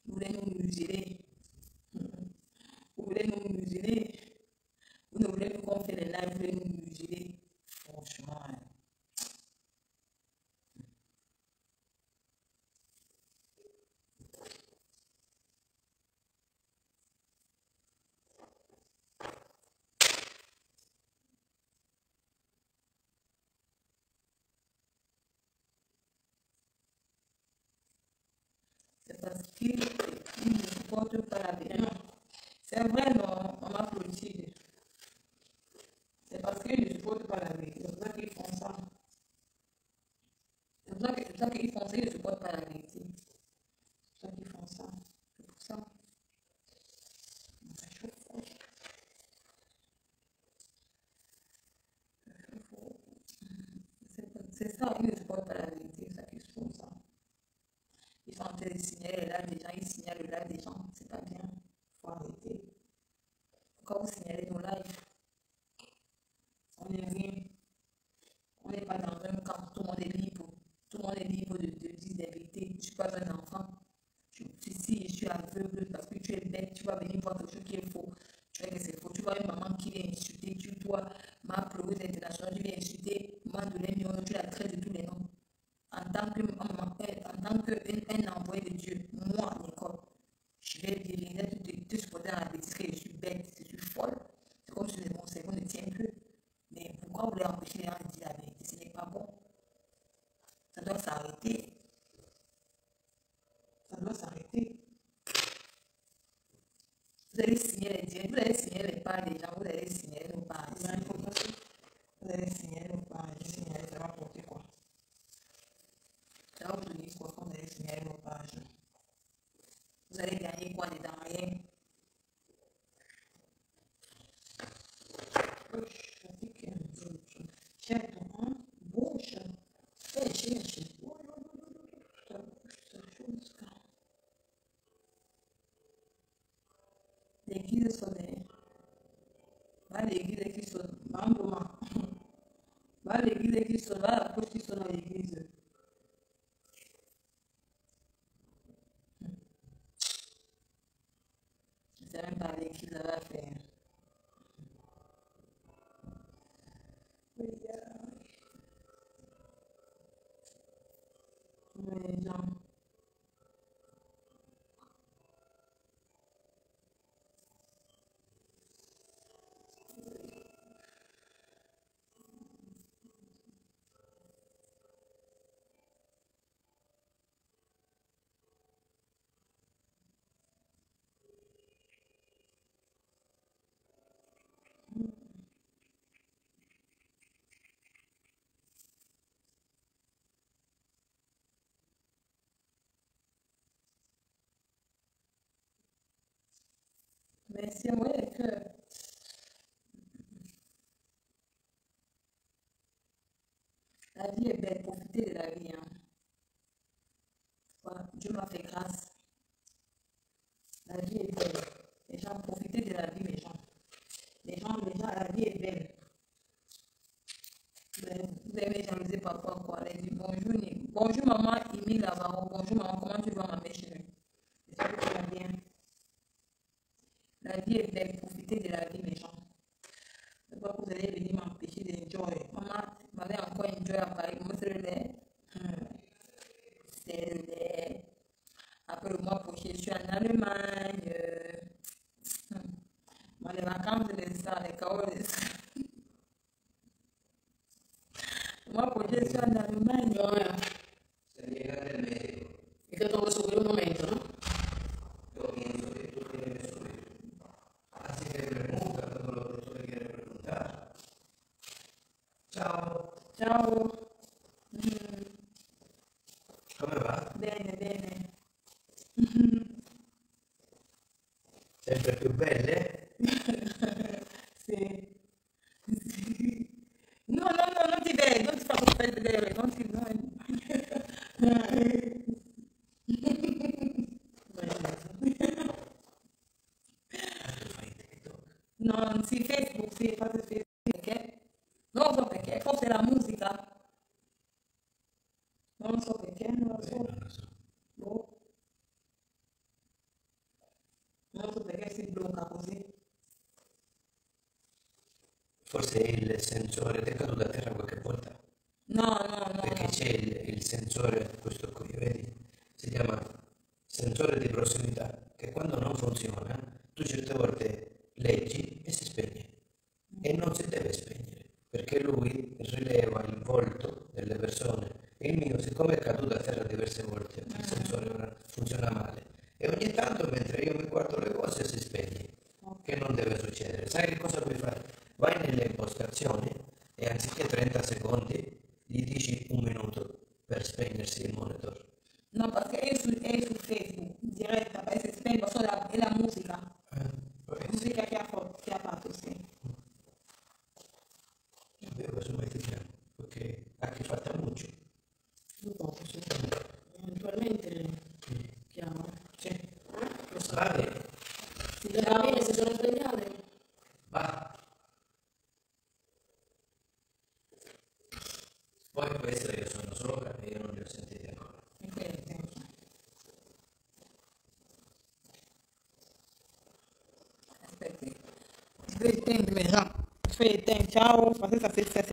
Vous voulez nous museler. Vous voulez nous museler. Vous ne voulez plus qu'on fait les lives, vous voulez nous museler. Franchement. C'est parce qu'il ne supporte pas la vie. C'est vrai, non, on m'applaudit. C'est parce qu'ils ne supportent pas la vérité. C'est pour ça qu'ils font ça. C'est pour ça qu'ils font ça, ils ne supportent pas la vérité. C'est pour ça qu'ils font ça. C'est pour ça. C'est ça, ils ne supportent pas la vérité. C'est ça qu'ils font ça. Ils sont en train de signaler le live des gens, ils signalent le live des gens. C'est pas bien. Il faut arrêter. Pourquoi vous signalez nos lives? On n'est rien. On n'est pas dans un camp. Tout le monde est libre. Tout le monde est libre de dire des vérités. Je ne suis pas un enfant. Si je suis aveugle parce que tu es bête, tu vas venir voir quelque chose qui est faux. Tu vois que c'est faux. Tu vois une maman qui vient insulter. Tu dois ma pleureuse internationale, tu viens insulter. Mandolin, tu la traites de tous les noms. En tant qu'un envoyé de Dieu, moi, Nicole, je vais venir te supporter dans la bêtise que je suis bête, je suis folle. C'est comme si mon cerveau ne tient plus. Mais pourquoi vous voulez empêcher les gens de dire la vérité? Ce n'est pas bon. Ça doit s'arrêter. Ça doit s'arrêter. Vous allez signer les directs, vous allez signer les pages des gens, vous allez signer nos pages. Vous allez signer nos pages, signer, ça va porter quoi? Ça va vous donner quoi quand vous allez signer nos pages? Vous allez gagner quoi dedans? Rien. Bouche. L'église sonne. Va l'église qui sonne. Maman. Va l'église qui sonne. Va la poste qui sonne à l'église. Je ne sais même pas l'église va faire. Les gens. Mais c'est vrai que la vie est belle, profitez de la vie. Hein. Voilà, Dieu m'a fait grâce. La vie est belle. Les gens, profitez de la vie, mes gens. Les gens, la vie est belle. Vous avez jalouser parfois quoi. Elle dit bonjour, bonjour maman, Emile Lavaro. Bonjour maman, comment tu vas ma mère chérie? J'espère que tu vas bien. La vie est belle, profitez de la vie, mes gens. Je ne sais pas que vous allez venir m'empêcher d'enjoy. Maman m'avait encore enjoy à Paris. Moi, c'est le lait. C'est le lait. Après le mois prochain, je suis en Allemagne. Moi, les vacances, c'est ça, les chaos, c'est ça. Le mois prochain, je suis en Allemagne. Se llega del médico, Es que todo eso dura un momento, ¿no? yo pienso que tú tienes que subir. Así que pregunta todo lo que tú le quieres preguntar. Ciao, Ciao. come va? Bene, bene. Sempre più belle? Sì. No, non ti vedo, non ti faccio vedere, non ti... No. Fai TikTok. No, sì, Facebook, sì, fate Facebook, perché? Non lo so perché, forse la musica. Non lo so perché, non lo so. Non lo so. Boh. Non lo so perché si blocca così. Forse il sensore ti è caduto a terra qualche volta. No. Perché c'è il sensore, questo qui, vedi? Si chiama sensore di prossimità, che quando non funziona, tu certe volte leggi e si spegne. E non si deve spegnere, perché lui rileva il volto delle persone. Il mio, siccome è caduto a terra diverse volte, il sensore ora funziona male. E ogni tanto, mentre io mi guardo le cose, si spegne. Che non deve succedere. Sai che cosa puoi fare? Vai nelle impostazioni e anziché 30 secondi gli dici un minuto per spegnersi il monitor. No, perché è su Facebook, diretta, perché si spegne, è la musica. Può La essere. musica che ha fatto, sì. Sapevo che mai ti chiamo, perché anche fatta mucho. Un po', sì. Eventualmente chiamo. Sì. Lo so. Va bene, Si va bene se sono svegliate. va. Poi può essere che sono sopra e io non li ho sentiti ancora. Aspetti. Je vais éteindre mes gens. Je vais éteindre. Ciao. Parce que ça fait